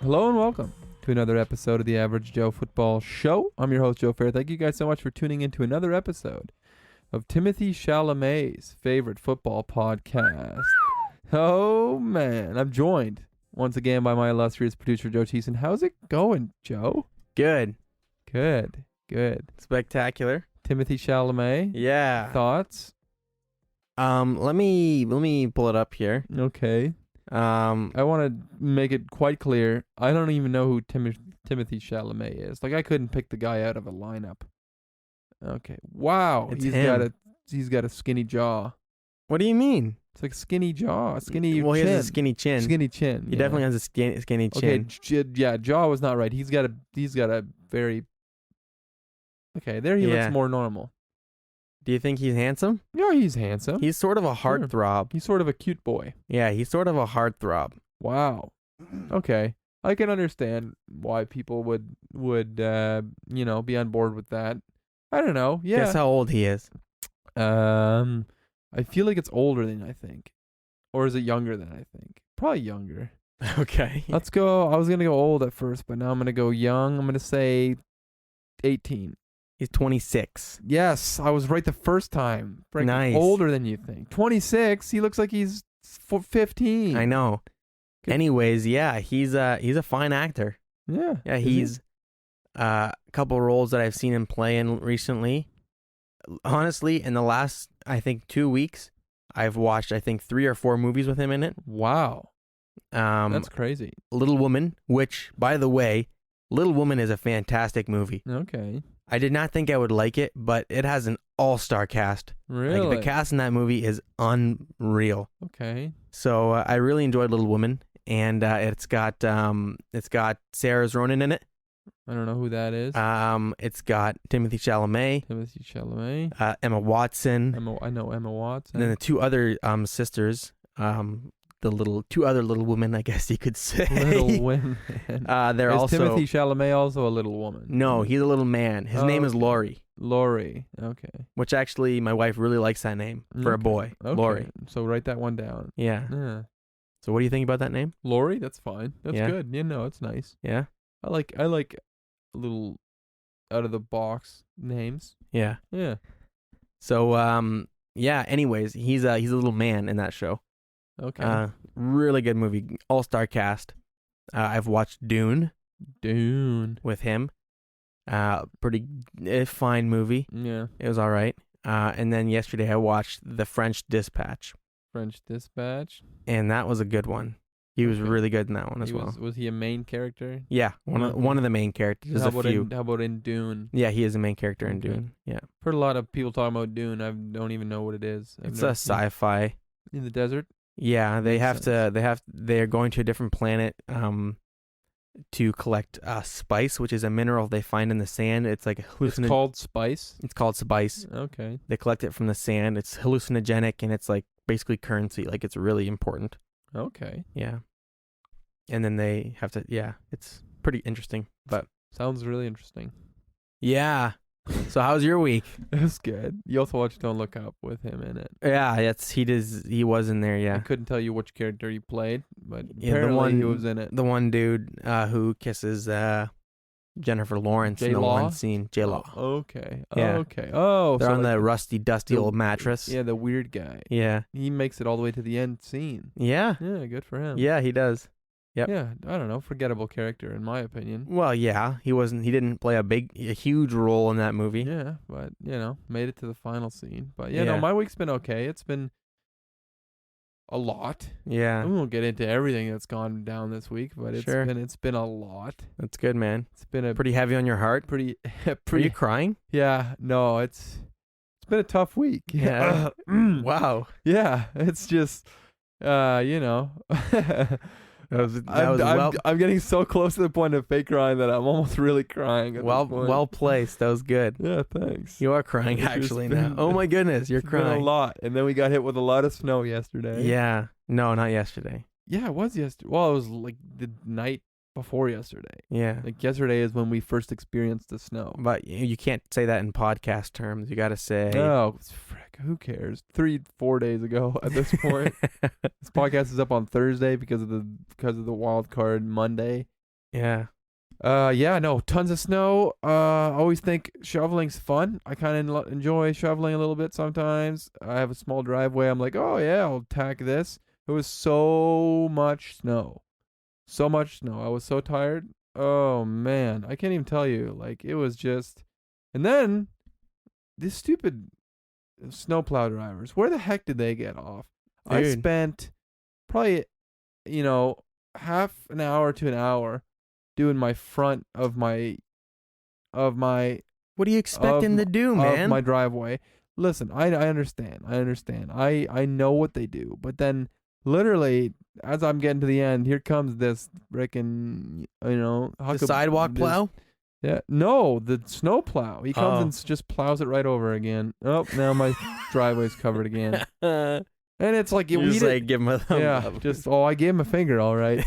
Hello and welcome to another episode of the Average Joe Football Show. I'm your host, Joe Fair. Thank you guys so much for tuning in to another episode of Timothy Chalamet's favorite football podcast. Oh, man. I'm joined once again by my illustrious producer, Joe Thiessen. How's it going, Joe? Good. Good. Spectacular. Timothy Chalamet. Yeah. Thoughts? Let me pull it up here. Okay. I want to make it quite clear. I don't even know who Timothy Chalamet is. Like, I couldn't pick the guy out of a lineup. Okay. Wow. It's he's him. got a skinny jaw. What do you mean? It's like skinny jaw, skinny Well, chin. he has a skinny chin. Skinny chin. He definitely has a skinny Okay, chin. jaw was not right. He's got a very. Okay, there he looks more normal. Do you think he's handsome? Yeah, he's handsome. He's sort of a heartthrob. He's sort of a cute boy. Yeah, he's sort of a heartthrob. Wow. Okay. I can understand why people would be on board with that. I don't know. Yeah. Guess how old he is? I feel like it's older than I think. Or is it younger than I think? Probably younger. Okay. Let's go. I was going to go old at first, but now I'm going to go young. I'm going to say 18. He's 26. Yes, I was right the first time. Nice. Older than you think. 26. He looks like he's 15. I know. Good. Anyways, yeah, he's a fine actor. Yeah. Yeah, he's a couple roles that I've seen him play in recently. Honestly, in the last, I think, 2 weeks, I've watched, I think, 3 or 4 movies with him in it. Wow. That's crazy. Little Woman, which, by the way, Little Woman is a fantastic movie. Okay. I did not think I would like it, but it has an all-star cast. Really? Like, the cast in that movie is unreal. Okay. So I really enjoyed Little Woman, and it's got Sarah Ronan in it. I don't know who that is. It's got Timothy Chalamet. Timothy Chalamet. Emma Watson. I know Emma Watson. And then the 2 other sisters. The 2 other little women, I guess you could say. Little women. They're is also Timothy Chalamet also a little woman? No, he's a little man. His name is Laurie. Laurie. Okay. Which actually, my wife really likes that name for a boy. Okay. Laurie. So write that one down. Yeah. Yeah. So what do you think about that name? Laurie, that's fine. That's Yeah. good. It's nice. Yeah. I like a little out of the box names. Yeah. Yeah. So yeah. Anyways, he's a little man in that show. Okay. Really good movie. All-star cast. I've watched Dune with him. Pretty fine movie. Yeah. It was all right. And then yesterday I watched The French Dispatch. French Dispatch. And that was a good one. He was really good in that one as well. Was he a main character? Yeah, one of the main characters. There's a few. How about in Dune? Yeah, he is a main character in Okay. Dune. Yeah. Heard a lot of people talking about Dune. I don't even know what it is. It's a sci-fi. In the desert? Yeah, Makes sense. they're going to a different planet to collect spice, which is a mineral they find in the sand. It's like It's called spice? It's called spice. Okay. They collect it from the sand. It's hallucinogenic and it's like basically currency. Like it's really important. Okay. Yeah. And then they have to it's pretty interesting. But Sounds really interesting. yeah. So how's your week? It was good. You also watched Don't Look Up with him in it. Yeah, he was in there, I yeah. couldn't tell you which character he played, but Yeah, apparently he was in it. The one dude who kisses Jennifer Lawrence in the J-Law? one scene. J-Law. Oh, okay. Yeah. Okay. Oh, They're so on like the rusty, dusty the- old mattress. Yeah, the weird guy. Yeah. He makes it all the way to the end scene. Yeah. Yeah, good for him. Yeah, he does. Yep. Yeah, I don't know. Forgettable character, in my opinion. Well, yeah, he didn't play a huge role in that movie. Yeah, but, made it to the final scene. But, Yeah. my week's been okay. It's been a lot. Yeah. We won't get into everything that's gone down this week, but it's been a lot. That's good, man. It's been a Pretty heavy on your heart. pretty Are you crying? yeah, no, it's been a tough week. Yeah. Wow. Yeah, it's just I'm getting so close to the point of fake crying that I'm almost really crying at this point. well placed. That was good. Yeah, thanks. You are crying It's just actually been- now. Oh my goodness, you're It's been crying. a lot, and then we got hit with a lot of snow yesterday. Yeah. No, not yesterday. Yeah, it was yesterday. Well, it was like the night before yesterday. Yeah. Like yesterday is when we first experienced the snow. But you can't say that in podcast terms. You got to say. Oh, frick, who cares? 3-4 days ago at this point. This podcast is up on Thursday because of the wild card Monday. Yeah. Yeah, no, tons of snow. Always think shoveling's fun. I kind of enjoy shoveling a little bit sometimes. I have a small driveway. I'm like, oh yeah, I'll tack this. It was so much snow. So much snow. I was so tired. Oh man, I can't even tell you. Like it was just, and then these stupid snowplow drivers. Where the heck did they get off? I Dude. spent probably, half an hour to an hour doing my front of my What do you expect him to do, of man? my driveway. Listen, I understand. I know what they do, but then literally as I'm getting to the end, here comes this frickin' The sidewalk plow? Yeah, no, the snow plow. He comes Oh. and just plows it right over again. Oh, now my driveway's covered again. And it's like You just like give him a thumb up. I gave him a finger, all right.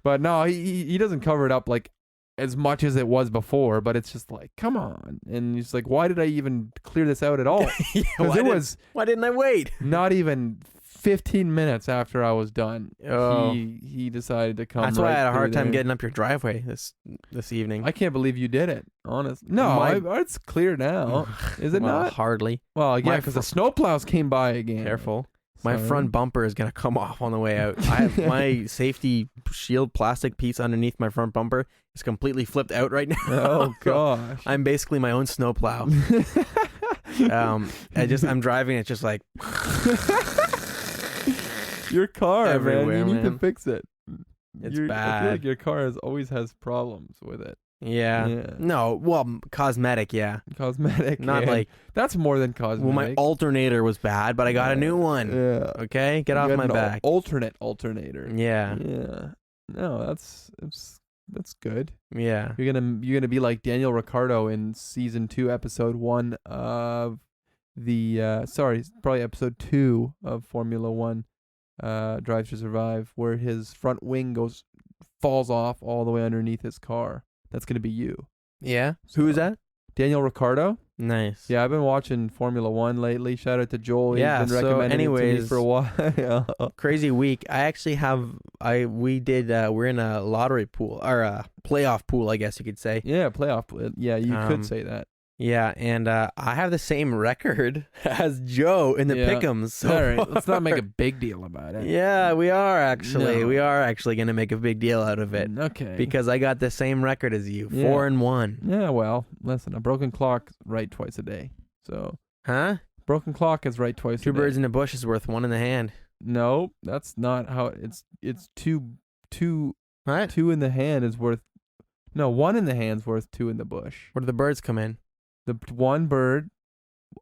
But no, he doesn't cover it up like as much as it was before. But it's just like, come on, and he's like, why did I even clear this out at all? Yeah, Because why didn't I wait? not even 15 minutes after I was done, Oh. he decided to come. That's why I right had a hard through time there. getting up your driveway this evening. I can't believe you did it. Honest, no, it's clear now. Is it Well, not? hardly. Well, yeah, my because the snowplows came by again. Careful. My Sorry. front bumper is gonna come off on the way out. I have my safety shield plastic piece underneath my front bumper is completely flipped out right now. Oh gosh. I'm basically my own snowplow. I'm driving. It's just like Your car, Everywhere, man. You need to man. fix it. It's I feel bad. like your car always has problems with it. Yeah. Yeah. No. Well, cosmetic. Yeah. Cosmetic. Not yeah. like. That's more than cosmetic. Well, my alternator was bad, but I got a new one. Yeah. Okay, get You off got my an back. Alternate alternator. Yeah. Yeah. No, that's good. Yeah. You're gonna be like Daniel Ricciardo in season 2, episode 1 of probably episode 2 of Formula 1, Drive to Survive, where his front wing falls off all the way underneath his car. That's gonna be you. Yeah. Who is that? Daniel Ricciardo. Nice. Yeah, I've been watching Formula 1 lately. Shout out to Joel. Yeah, He's been so recommending it to me anyways- for a while. Crazy week. I actually we're in a lottery pool or a playoff pool, I guess you could say. Yeah, playoff. Yeah, you could say that. Yeah, and I have the same record as Joe in the Yeah. pick'ems. So All right, let's not make a far. big deal about it. Yeah, we are actually. No. We are actually going to make a big deal out of it Okay. because I got the same record as you, Yeah. 4-1. Yeah, well, listen, a broken clock right twice a day. So, Huh? broken clock is right twice a day. Two birds in the bush is worth one in the hand. No, that's not how it's two What? in the hand is worth. No, one in the hand's worth 2 in the bush. Where do the birds come in? A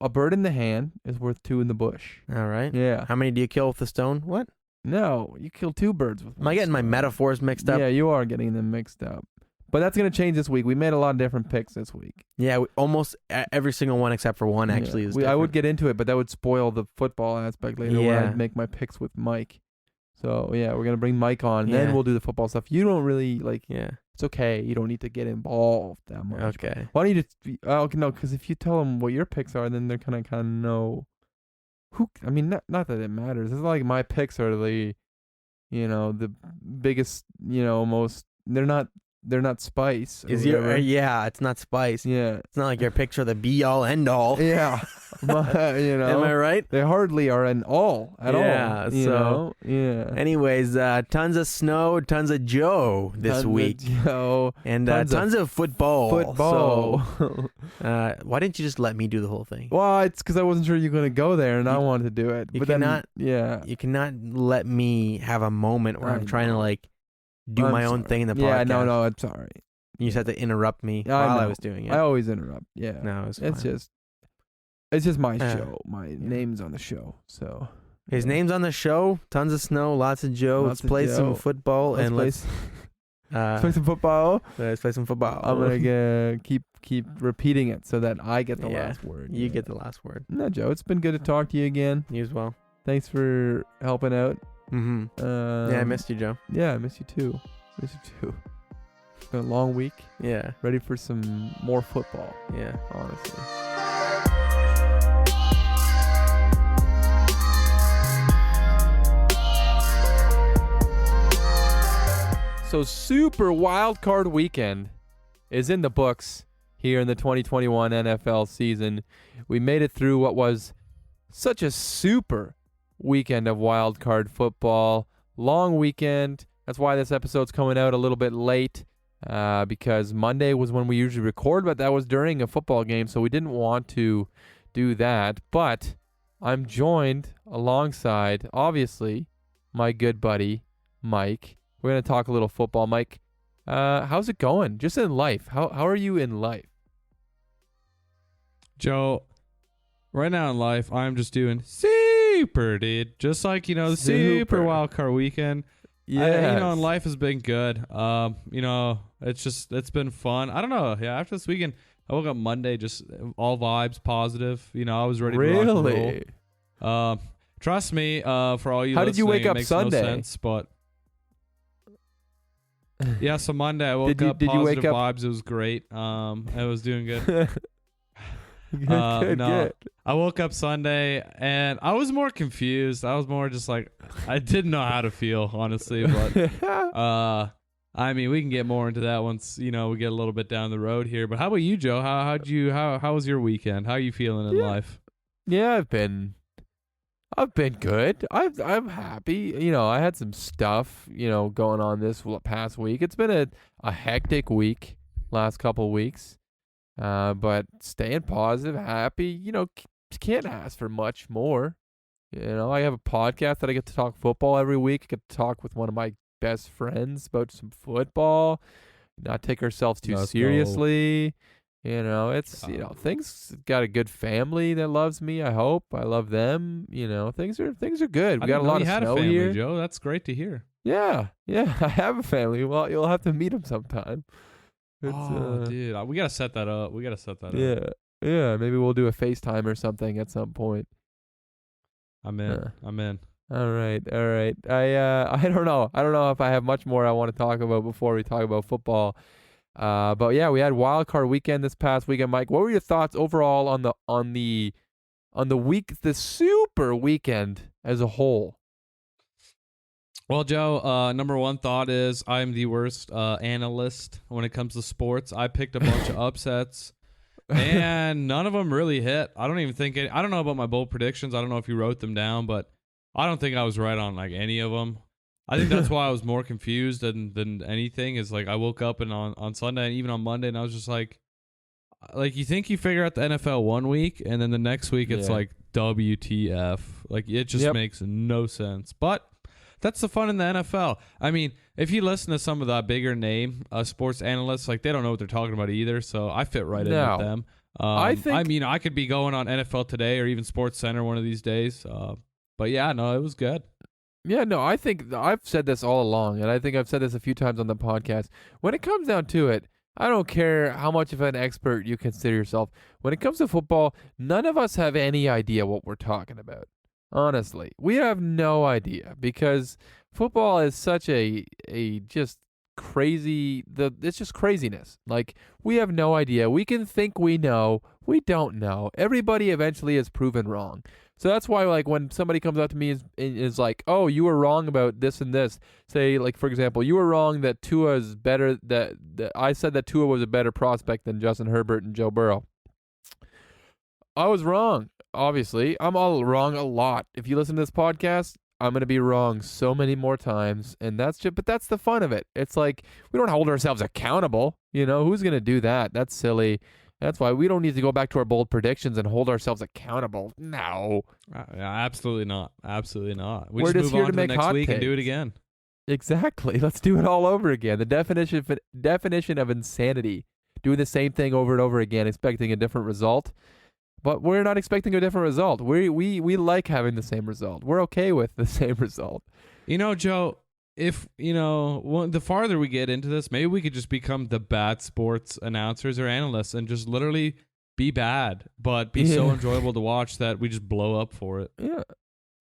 bird in the hand is worth 2 in the bush. All right. Yeah. How many do you kill with the stone? What? No, you kill 2 birds with one Am I getting my stone. metaphors mixed up? Yeah, you are getting them mixed up. But that's going to change this week. We made a lot of different picks this week. Yeah, almost every single one except for one actually Yeah. is I would different. get into it, but that would spoil the football aspect later when Yeah. I make my picks with Mike. So, yeah, we're going to bring Mike on. Yeah. Then we'll do the football stuff. You don't really, Yeah. it's okay. You don't need to get involved that much. Okay. Why don't you just, okay, no, because if you tell them what your picks are, then they're kind of know who, I mean, not that it matters. It's not like my picks are the biggest, most, they're not spice. or Is your whatever. yeah, it's not spice. Yeah. It's not like your picks are the be all end all. Yeah. Am I right? They hardly are an all at Yeah, all. so- Yeah. Anyways, tons of snow, tons of Joe this week. And tons of football. Football. So, why didn't you just let me do the whole thing? Well, it's because I wasn't sure you were going to go there and I wanted to do it. you But cannot- then, yeah. You cannot let me have a moment where I I'm trying to know. like do I'm my own sorry. thing in the podcast. Yeah, no, it's all right. You just had to interrupt me I while I know. was doing it. I always interrupt. Yeah. No, it's It's fine. just my Uh, show. My name's on the show. So His yeah. name's on the show. Tons of snow, lots of Joe. Lots Let's of play Joe. some football and play let's play some football. let's play some football. I'm gonna keep repeating it so that I get the Yeah. last word. You Yeah. get the last word. No, Joe. It's been good to talk to you again. You as well. Thanks for helping out. Mm-hmm. Yeah, I missed you, Joe. Yeah, I miss you too. Miss you too. It's been a long week. Yeah, Ready for some more football, yeah. honestly. So Super Wildcard Weekend is in the books here in the 2021 NFL season. We made it through what was such a super weekend of wildcard football. Long weekend. That's why this episode's coming out a little bit late, because Monday was when we usually record, but that was during a football game, so we didn't want to do that. But I'm joined alongside, obviously, my good buddy, Mike. We're going to talk a little football. Mike, how's it going? Just in life. How are you in life? Joe, right now in life, I'm just doing super, dude. Just like, the super wildcard weekend. Yeah. And life has been good. It's been fun. I don't know. Yeah, after this weekend, I woke up Monday just all vibes positive. I was ready to rock and roll. Trust me, for all you How did you wake listening, up it makes Sunday? No sense, but yeah, so Monday I woke Did you positive wake up- vibes. It was great. I was doing good. Good. I woke up Sunday and I was more confused. I was more just like, I didn't know how to feel, honestly. But we can get more into that once we get a little bit down the road here. But how about you, Joe? How was your weekend? How are you feeling in life? Yeah, I've been good. I'm happy. I had some stuff, going on this past week. It's been a hectic week, last couple weeks. But staying positive, happy, can't ask for much more. I have a podcast that I get to talk football every week. I get to talk with one of my best friends about some football, not take ourselves too seriously. Things got a good family that loves me. I hope I love them. Things are good. We got a lot of snow here. Joe. That's great to hear. Yeah. I have a family. Well, you'll have to meet them sometime. Dude, we gotta set that up. Yeah. Maybe we'll do a FaceTime or something at some point. I'm in. All right. I don't know. I don't know if I have much more I want to talk about before we talk about football. But yeah, we had wild card weekend this past weekend. Mike, what were your thoughts overall on the week, the super weekend as a whole? Well, Joe, number one thought is I'm the worst analyst when it comes to sports. I picked a bunch of upsets, and none of them really hit. I don't know about my bold predictions. I don't know if you wrote them down, but I don't think I was right on like any of them. I think that's why I was more confused than anything. Is like I woke up and on Sunday and even on Monday, and I was just like you think you figure out the NFL one week, and then the next week it's like WTF. Like it just makes no sense. But that's the fun in the NFL. I mean, if you listen to some of the bigger name sports analysts, like they don't know what they're talking about either. So I fit right in with them. I could be going on NFL Today or even Sports Center one of these days. But yeah, no, it was good. Yeah, no, I think I've said this all along, and I think I've said this a few times on the podcast. When it comes down to it, I don't care how much of an expert you consider yourself. When it comes to football, none of us have any idea what we're talking about. Honestly, we have no idea because football is such a just crazy. It's just craziness. Like we have no idea. We can think we know. We don't know. Everybody eventually is proven wrong. So that's why, like, when somebody comes up to me and is like, "Oh, you were wrong about this and this." Say, like, for example, you were wrong that Tua is better. That I said that Tua was a better prospect than Justin Herbert and Joe Burrow. I was wrong. Obviously, I'm all wrong a lot. If you listen to this podcast, I'm gonna be wrong so many more times, and that's the fun of it. It's like we don't hold ourselves accountable. Who's gonna do that? That's silly. That's why we don't need to go back to our bold predictions and hold ourselves accountable. No, absolutely not. Absolutely not. We're just move here on to make the next hot week takes. and do it again. Exactly. Let's do it all over again. The definition of insanity: doing the same thing over and over again, expecting a different result. But we're not expecting a different result. We like having the same result. We're okay with the same result. Joe, if, the farther we get into this, maybe we could just become the bad sports announcers or analysts and just literally be bad, but be so enjoyable to watch that we just blow up for it. Yeah.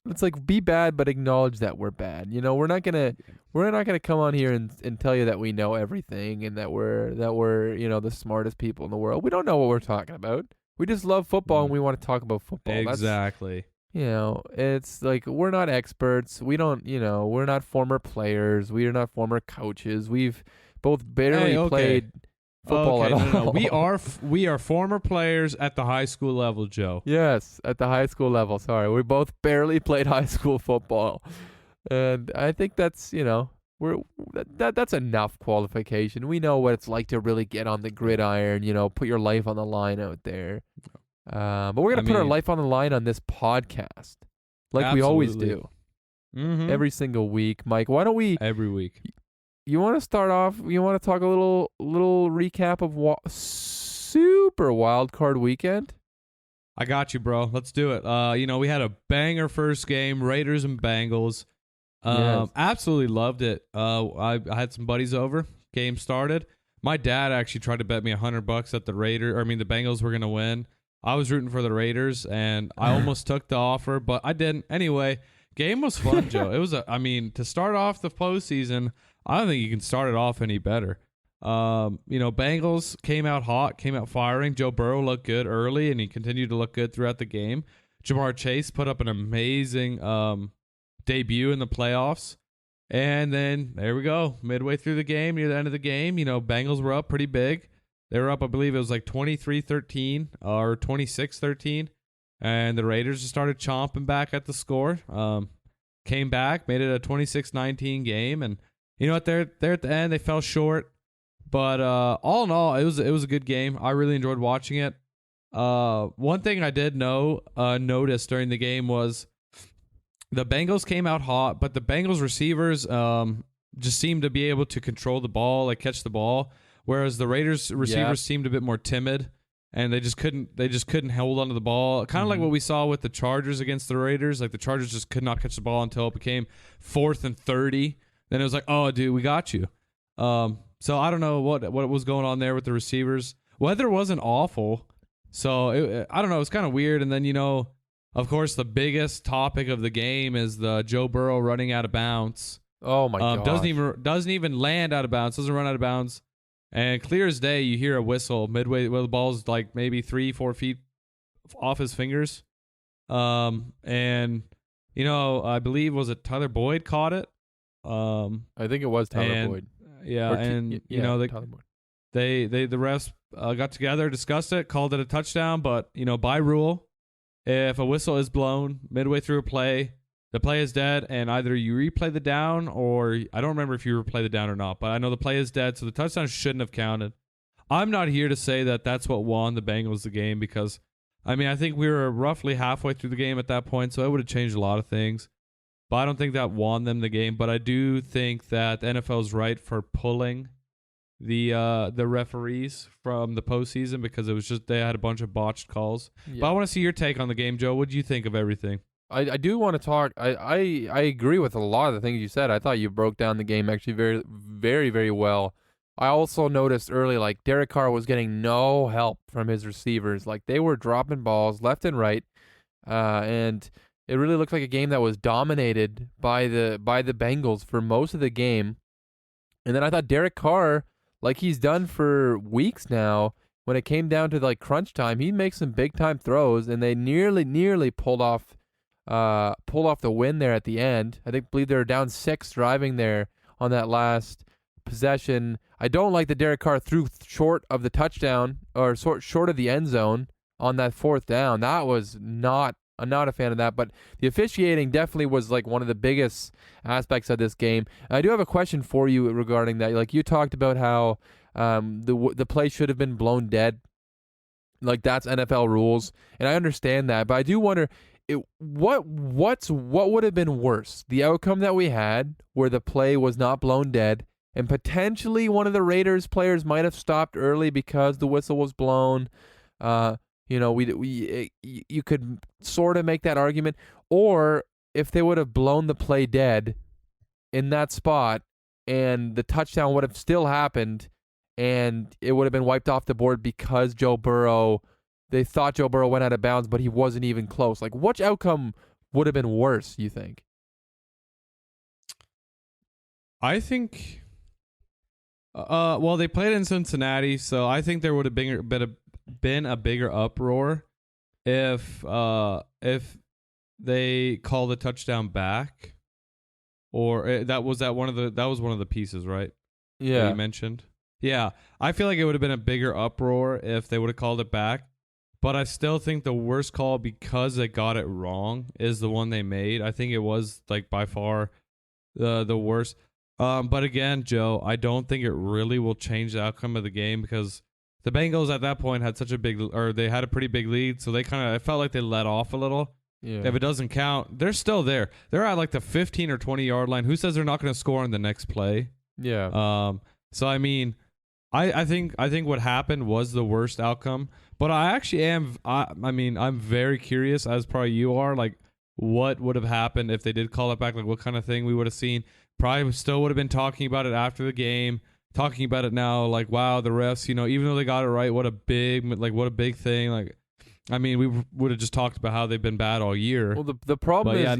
It's like be bad, but acknowledge that we're bad. We're not gonna come on here and tell you that we know everything and that we're the smartest people in the world. We don't know what we're talking about. We just love football and we want to talk about football. Exactly. it's like we're not experts. We don't, we're not former players. We are not former coaches. We've both barely Hey, okay. played football Okay, at all. no. We are former players at the high school level, Joe. Yes, at the high school level. Sorry, we both barely played high school football, and I think that's that's enough qualification. We know what it's like to really get on the gridiron. Put your life on the line out there. But we're gonna put our life on the line on this podcast, like we always do, every single week. Mike, why don't we every week? You want to start off? You want to talk a little recap of super wildcard weekend? I got you, bro. Let's do it. We had a banger first game, Raiders and Bengals. Yes. Absolutely loved it. I had some buddies over. Game started. My dad actually tried to bet me $100 that the Bengals were gonna win. I was rooting for the Raiders, and I almost took the offer, but I didn't. Anyway, game was fun, Joe. It was to start off the postseason, I don't think you can start it off any better. Bengals came out hot, came out firing. Joe Burrow looked good early, and he continued to look good throughout the game. Jamar Chase put up an amazing debut in the playoffs. And then there we go. Midway through the game, near the end of the game, Bengals were up pretty big. They were up, I believe it was like 23-13 or 26-13. And the Raiders just started chomping back at the score. Came back, made it a 26-19 game. And you know what? They're at the end. They fell short. But all in all, it was a good game. I really enjoyed watching it. One thing I did notice during the game was the Bengals came out hot, but the Bengals receivers just seemed to be able to control the ball, like catch the ball. Whereas the Raiders receivers seemed a bit more timid, and they just couldn't hold onto the ball. Kind of like what we saw with the Chargers against the Raiders. Like the Chargers just could not catch the ball until it became 4th and 30. Then it was like, oh, dude, we got you. So I don't know what was going on there with the receivers. Weather wasn't awful, so I don't know. It's kind of weird. And then of course, the biggest topic of the game is the Joe Burrow running out of bounds. Oh my god! Doesn't even land out of bounds. Doesn't run out of bounds. And clear as day, you hear a whistle midway where the ball's like maybe 3-4 feet off his fingers. I believe was it Tyler Boyd caught it. I think it was Tyler Boyd. Yeah, Tyler Boyd. The refs got together, discussed it, called it a touchdown. But by rule, if a whistle is blown midway through a play, the play is dead, and either you replay the down, or I don't remember if you replay the down or not, but I know the play is dead, so the touchdown shouldn't have counted. I'm not here to say that that's what won the Bengals the game, because, I think we were roughly halfway through the game at that point, so it would have changed a lot of things. But I don't think that won them the game, but I do think that the NFL is right for pulling the referees from the postseason, because it was just they had a bunch of botched calls. Yeah. But I want to see your take on the game, Joe. What do you think of everything? I do want to talk. I agree with a lot of the things you said. I thought you broke down the game actually very, very, very well. I also noticed early, like, Derek Carr was getting no help from his receivers. Like, they were dropping balls left and right, and it really looked like a game that was dominated by the Bengals for most of the game. And then I thought Derek Carr, like he's done for weeks now, when it came down to like crunch time, he'd make some big time throws, and they nearly pulled off the win there at the end. I believe they were down 6 driving there on that last possession. I don't like that Derek Carr threw short of the touchdown, or short of the end zone on that 4th down. That was I'm not a fan of that, but the officiating definitely was like one of the biggest aspects of this game. I do have a question for you regarding that. Like, you talked about how the play should have been blown dead. Like, that's NFL rules, and I understand that, but I do wonder, what would have been worse? The outcome that we had, where the play was not blown dead, and potentially one of the Raiders players might have stopped early because the whistle was blown. You could sort of make that argument, or if they would have blown the play dead in that spot, and the touchdown would have still happened, and it would have been wiped off the board because they thought Joe Burrow went out of bounds, but he wasn't even close. Like, which outcome would have been worse, you think? I think, they played in Cincinnati, so I think there would have been a bigger uproar if they call the touchdown back, or that was one of the pieces, right? That Yeah. you mentioned. Yeah, I feel like it would have been a bigger uproar if they would have called it back. But I still think the worst call, because they got it wrong, is the one they made. I think it was like by far the worst. But again, Joe, I don't think it really will change the outcome of the game, because the Bengals at that point had they had a pretty big lead, so I felt like they let off a little. Yeah. If it doesn't count, they're still there. They're at like the 15 or 20 yard line. Who says they're not going to score on the next play? Yeah. So I mean, I think what happened was the worst outcome. But I actually am. I mean, I'm very curious, as probably you are. Like, what would have happened if they did call it back? Like, what kind of thing we would have seen? Probably still would have been talking about it after the game. Talking about it now, like, wow, the refs. Even though they got it right, what a big thing. Like, I mean, we would have just talked about how they've been bad all year. Well, the problem is,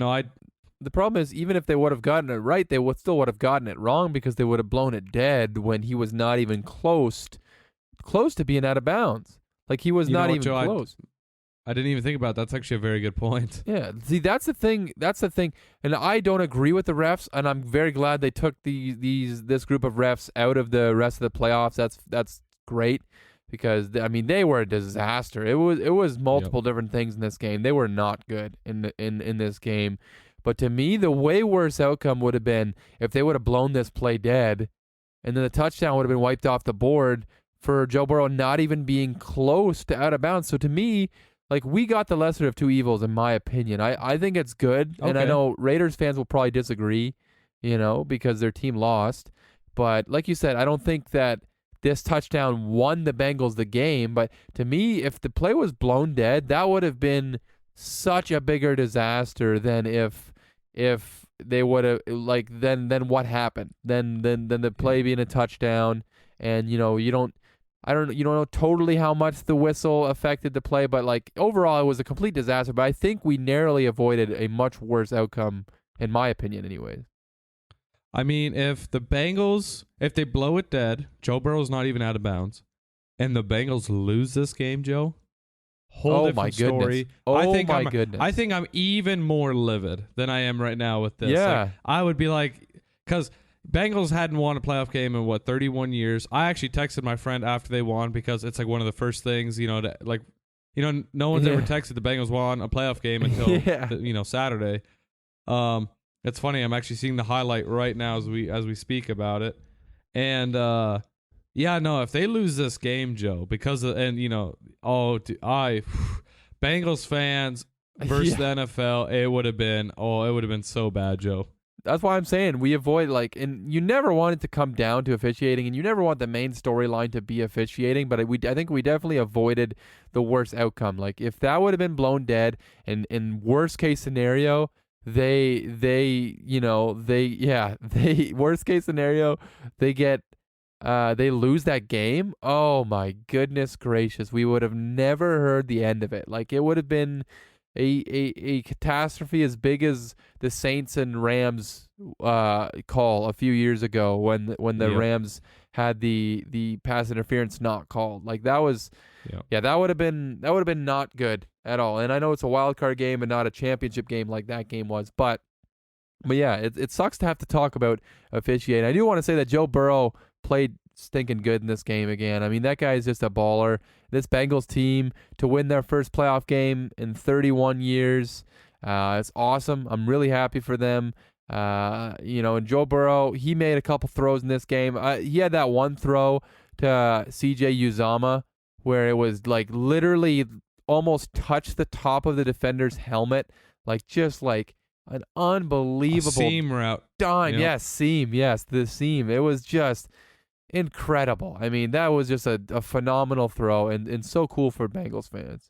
the problem is, even if they would have gotten it right, they would have gotten it wrong, because they would have blown it dead when he was not even close to being out of bounds. Like, he was not even close. I didn't even think about that. That's actually a very good point. Yeah. See, that's the thing. And I don't agree with the refs, and I'm very glad they took this group of refs out of the rest of the playoffs. That's great, because I mean, they were a disaster. It was multiple different things in this game. They were not good in this game. But to me, the way worse outcome would have been if they would have blown this play dead, and then the touchdown would have been wiped off the board for Joe Burrow not even being close to out of bounds. So to me, like, we got the lesser of two evils, in my opinion. I think it's good, and I know Raiders fans will probably disagree, because their team lost. But like you said, I don't think that this touchdown won the Bengals the game. But to me, if the play was blown dead, that would have been such a bigger disaster than if they would have, like, then what happened? Then the play being a touchdown, and you don't know totally how much the whistle affected the play, but like overall it was a complete disaster. But I think we narrowly avoided a much worse outcome, in my opinion, anyways. I mean, if the Bengals, if they blow it dead, Joe Burrow's not even out of bounds, and the Bengals lose this game, Joe, whole different story. Goodness. I think I'm even more livid than I am right now with this. Yeah. Like, I would be like, because Bengals hadn't won a playoff game in 31 years. I actually texted my friend after they won, because it's like one of the first things, no one's ever texted the Bengals won a playoff game until Saturday. It's funny, I'm actually seeing the highlight right now as we speak about it. And if they lose this game, Joe, Bengals fans versus the NFL, it would have been so bad, Joe. That's why I'm saying we avoid, and you never want it to come down to officiating, and you never want the main storyline to be officiating, but I think we definitely avoided the worst outcome. Like, if that would have been blown dead, and in worst case scenario, worst case scenario, they lose that game. Oh my goodness gracious. We would have never heard the end of it. Like, it would have been a catastrophe as big as the Saints and Rams call a few years ago when the Rams had the pass interference not called. Like, that was that would have been not good at all. And I know it's a wild card game and not a championship game like that game was, but yeah, it sucks to have to talk about officiating. I do want to say that Joe Burrow played stinking good in this game again. I mean, that guy is just a baller. This Bengals team, to win their first playoff game in 31 years, it's awesome. I'm really happy for them. And Joe Burrow, he made a couple throws in this game. He had that one throw to C.J. Uzomah where it was like literally almost touched the top of the defender's helmet, just an unbelievable seam route. Dime. Yes, seam. Yes, the seam. It was just incredible. I mean, that was just a phenomenal throw and so cool for Bengals fans.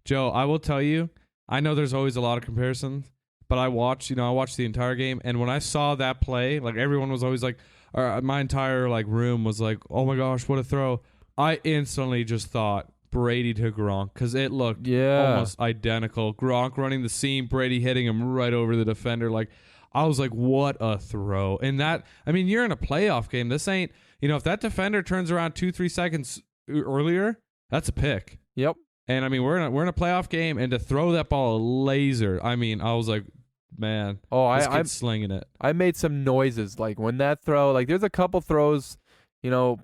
Joe, I will tell you, I know there's always a lot of comparisons, but I watched the entire game, and when I saw that play, everyone was always like, my entire room was like, oh my gosh, what a throw. I instantly just thought Brady to Gronk, because it looked almost identical. Gronk running the seam, Brady hitting him right over the defender. I was like, what a throw. And that, I mean, you're in a playoff game. This ain't, if that defender turns around 2-3 seconds earlier, that's a pick. Yep. And I mean, we're in a playoff game, and to throw that ball a laser. I mean, I was like, man, this kid's slinging it. I made some noises like when that throw. Like, there's a couple throws,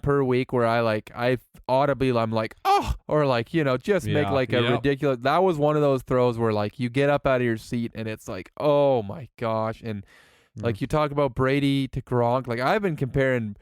per week where I audibly I'm like, oh, or like just make like a ridiculous. That was one of those throws where like you get up out of your seat and it's like, oh my gosh, and like you talk about Brady to Gronk. Like I've been comparing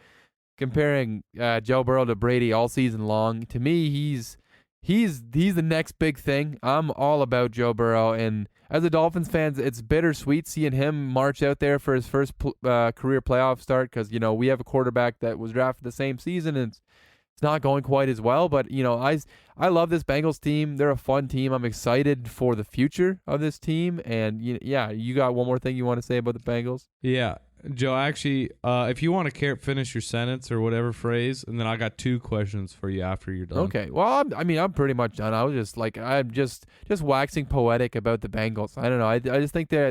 Joe Burrow to Brady all season long. To me, he's the next big thing. I'm all about Joe Burrow, and as a Dolphins fan, it's bittersweet seeing him march out there for his first career playoff start because we have a quarterback that was drafted the same season and it's not going quite as well. But I love this Bengals team. They're a fun team. I'm excited for the future of this team. And you got one more thing you want to say about the Bengals? Yeah. Joe, actually, if you want to finish your sentence or whatever phrase, and then I got 2 questions for you after you're done. Okay. Well, I'm pretty much done. I was just like, I'm just waxing poetic about the Bengals. I don't know. I just think they're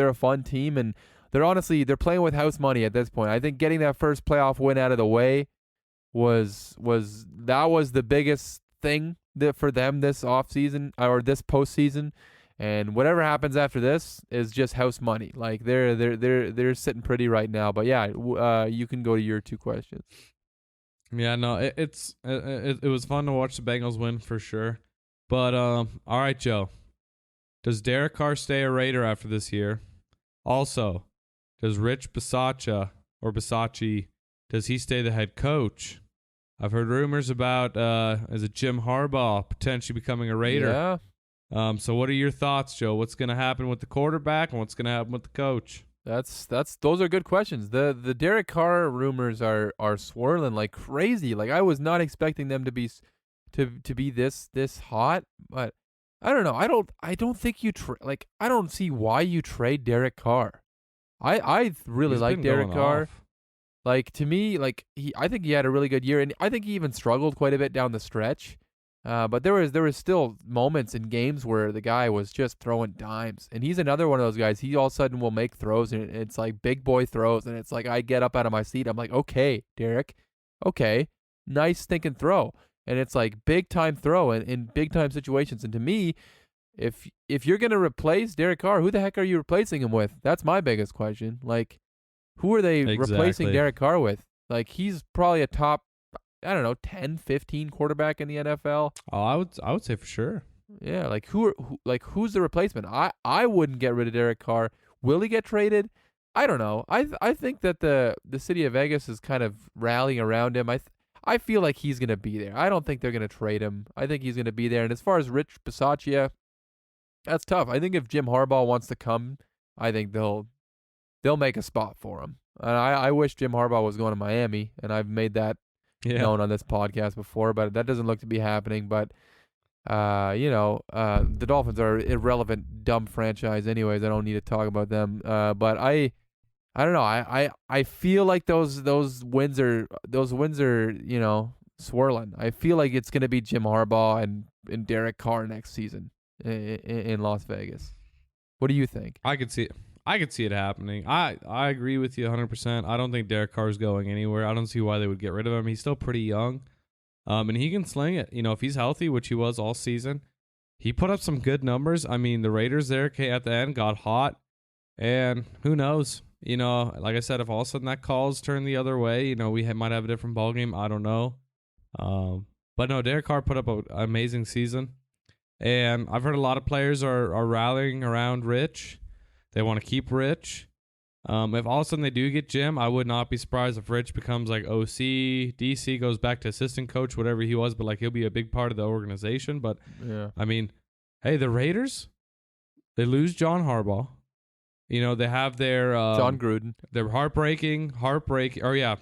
a fun team, and they're playing with house money at this point. I think getting that first playoff win out of the way was the biggest thing for them this offseason or this postseason. And whatever happens after this is just house money. Like they're sitting pretty right now. But yeah, you can go to your 2 questions. Yeah, no, it was fun to watch the Bengals win for sure. But all right, Joe, does Derek Carr stay a Raider after this year? Also, does Rich Bisaccia does he stay the head coach? I've heard rumors about is it Jim Harbaugh potentially becoming a Raider? Yeah. So what are your thoughts, Joe? What's going to happen with the quarterback and what's going to happen with the coach? Those are good questions. The Derek Carr rumors are swirling like crazy. Like I was not expecting them to be this hot, but I don't know. I don't think I don't see why you trade Derek Carr. I really like Derek Carr. Off. Like to me, I think he had a really good year, and I think he even struggled quite a bit down the stretch. But there was still moments in games where the guy was just throwing dimes, and he's another one of those guys. He all of a sudden will make throws, and it's like big boy throws, and it's like I get up out of my seat. I'm like, okay, Derek, okay, nice stinking throw, and it's like big time throw in big time situations. And to me, if you're gonna replace Derek Carr, who the heck are you replacing him with? That's my biggest question. Like, who are they replacing Derek Carr with? Like, he's probably a top, I don't know, 10, 15 quarterback in the NFL. Oh, I would say for sure. Yeah, like who's the replacement? I wouldn't get rid of Derek Carr. Will he get traded? I don't know. I think that the city of Vegas is kind of rallying around him. I feel like he's going to be there. I don't think they're going to trade him. I think he's going to be there. And as far as Rich Bisaccia, that's tough. I think if Jim Harbaugh wants to come, I think they'll make a spot for him. And I wish Jim Harbaugh was going to Miami, and I've made that known on this podcast before, but that doesn't look to be happening. But the Dolphins are an irrelevant, dumb franchise anyways. I don't need to talk about them. But I don't know. I feel like those wins are swirling. I feel like it's going to be Jim Harbaugh and Derek Carr next season in Las Vegas. What do you think? I could see it happening. I agree with you 100%. I don't think Derek Carr's going anywhere. I don't see why they would get rid of him. He's still pretty young. And he can sling it. If he's healthy, which he was all season, he put up some good numbers. I mean, the Raiders there at the end got hot. And who knows? Like I said, if all of a sudden that call's turned the other way, we might have a different ballgame. I don't know. But no, Derek Carr put up an amazing season. And I've heard a lot of players are rallying around Rich. They want to keep Rich. If all of a sudden they do get Jim, I would not be surprised if Rich becomes like OC, DC, goes back to assistant coach, whatever he was, but like he'll be a big part of the organization. But yeah, I mean, hey, the Raiders, they lose John Harbaugh. They have their John Gruden. They're heartbreaking. Oh yeah,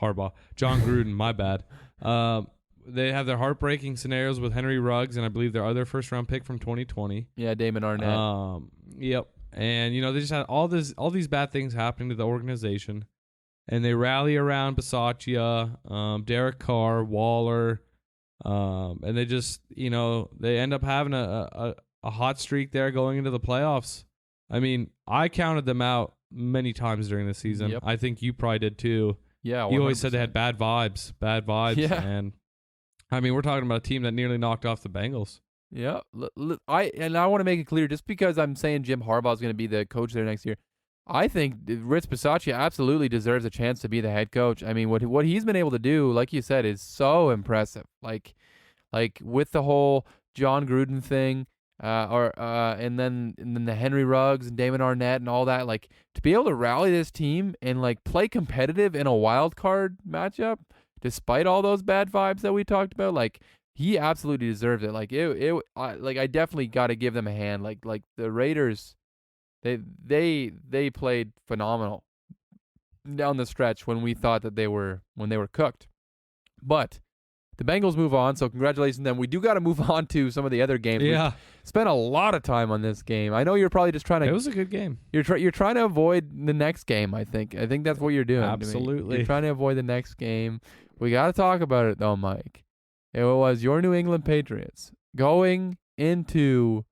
Harbaugh, John Gruden. My bad. They have their heartbreaking scenarios with Henry Ruggs, and I believe their other first-round pick from 2020. Yeah, Damon Arnett. Yep. And, they just had all these bad things happening to the organization. And they rally around Bisaccia, Derek Carr, Waller. And they just, they end up having a hot streak there going into the playoffs. I mean, I counted them out many times during the season. Yep. I think you probably did too. Yeah, 100%. You always said they had bad vibes. Yeah. And I mean, we're talking about a team that nearly knocked off the Bengals. Yeah. I want to make it clear, just because I'm saying Jim Harbaugh is going to be the coach there next year, I think Rich Bisaccia absolutely deserves a chance to be the head coach. I mean, what he's been able to do, like you said, is so impressive. Like with the whole John Gruden thing, and then the Henry Ruggs and Damon Arnett and all that, like to be able to rally this team and like play competitive in a wild card matchup, despite all those bad vibes that we talked about, like he absolutely deserves it. Like I definitely got to give them a hand. Like the Raiders, they played phenomenal down the stretch when we thought that they were cooked. But the Bengals move on, so congratulations to them. We do got to move on to some of the other games. Yeah. We spent a lot of time on this game. I know you're probably just trying to. It was a good game. You're trying to avoid the next game. I think that's what you're doing. Absolutely. You're trying to avoid the next game. We got to talk about it though, Mike. It was your New England Patriots going into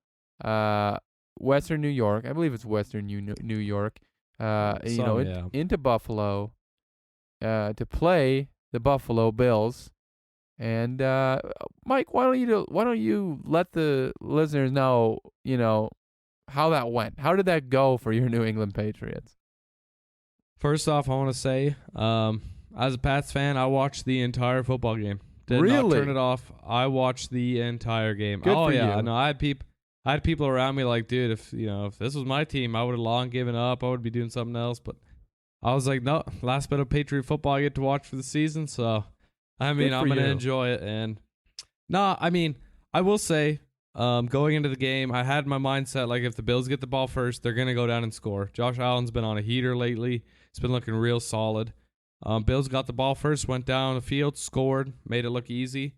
Western New York. I believe it's Western New York. Into Buffalo to play the Buffalo Bills. And Mike, why don't you let the listeners know, how that went? How did that go for your New England Patriots? First off, I want to say, as a Pats fan, I watched the entire football game. Did not turn it off. I watched the entire game. Good for yeah, you. no, I had people around me like, dude, if this was my team, I would have long given up. I would be doing something else. But I was like, no, last bit of Patriot football I get to watch for the season. So, I mean, I'm going to enjoy it. And no, I mean, I will say, going into the game, I had my mindset, like if the Bills get the ball first, they're going to go down and score. Josh Allen's been on a heater lately. It's been looking real solid. Bills got the ball first, went down the field, scored, made it look easy.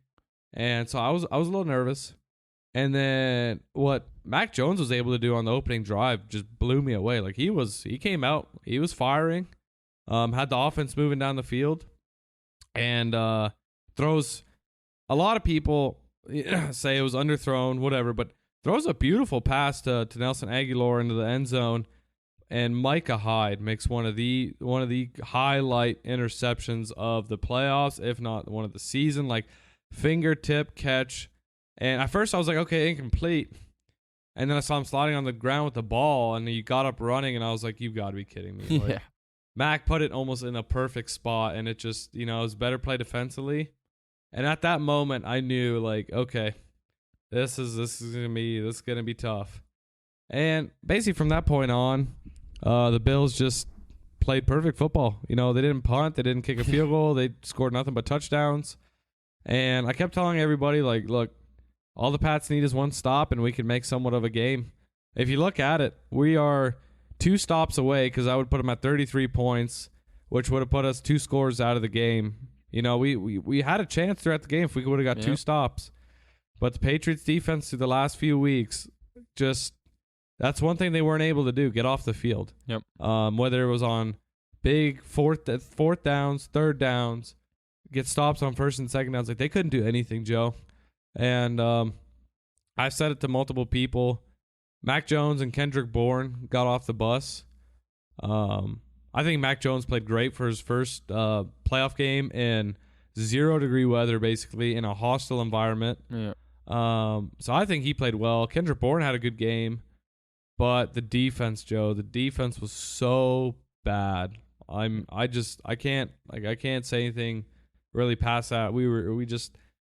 And so I was a little nervous. And then what Mac Jones was able to do on the opening drive just blew me away. Like he came out, he was firing, had the offense moving down the field, and throws. A lot of people say it was underthrown, whatever, but throws a beautiful pass to Nelson Aguilar into the end zone, and Micah Hyde makes one of the highlight interceptions of the playoffs, if not one of the season. Like fingertip catch. And at first I was like, okay, incomplete. And then I saw him sliding on the ground with the ball, and he got up running, and I was like, you've got to be kidding me. Like, yeah. Mac put it almost in a perfect spot, and it just, it was better play defensively. And at that moment, I knew, like, okay, this is gonna be tough. And basically from that point on, the Bills just played perfect football. They didn't punt, they didn't kick a field goal, they scored nothing but touchdowns. And I kept telling everybody, like, look, all the Pats need is one stop, and we can make somewhat of a game. If you look at it, we are 2 stops away, because I would put them at 33 points, which would have put us 2 scores out of the game. We had a chance throughout the game if we would have got 2 stops. But the Patriots defense through the last few weeks, that's one thing they weren't able to do, get off the field. Yep. Whether it was on big fourth downs, third downs, get stops on first and second downs. Like, they couldn't do anything, Joe. And I've said it to multiple people. Mac Jones and Kendrick Bourne got off the bus. I think Mac Jones played great for his first playoff game in 0-degree weather, basically, in a hostile environment. Yeah. So I think he played well. Kendrick Bourne had a good game. But the defense, Joe, was so bad. I can't say anything really past that.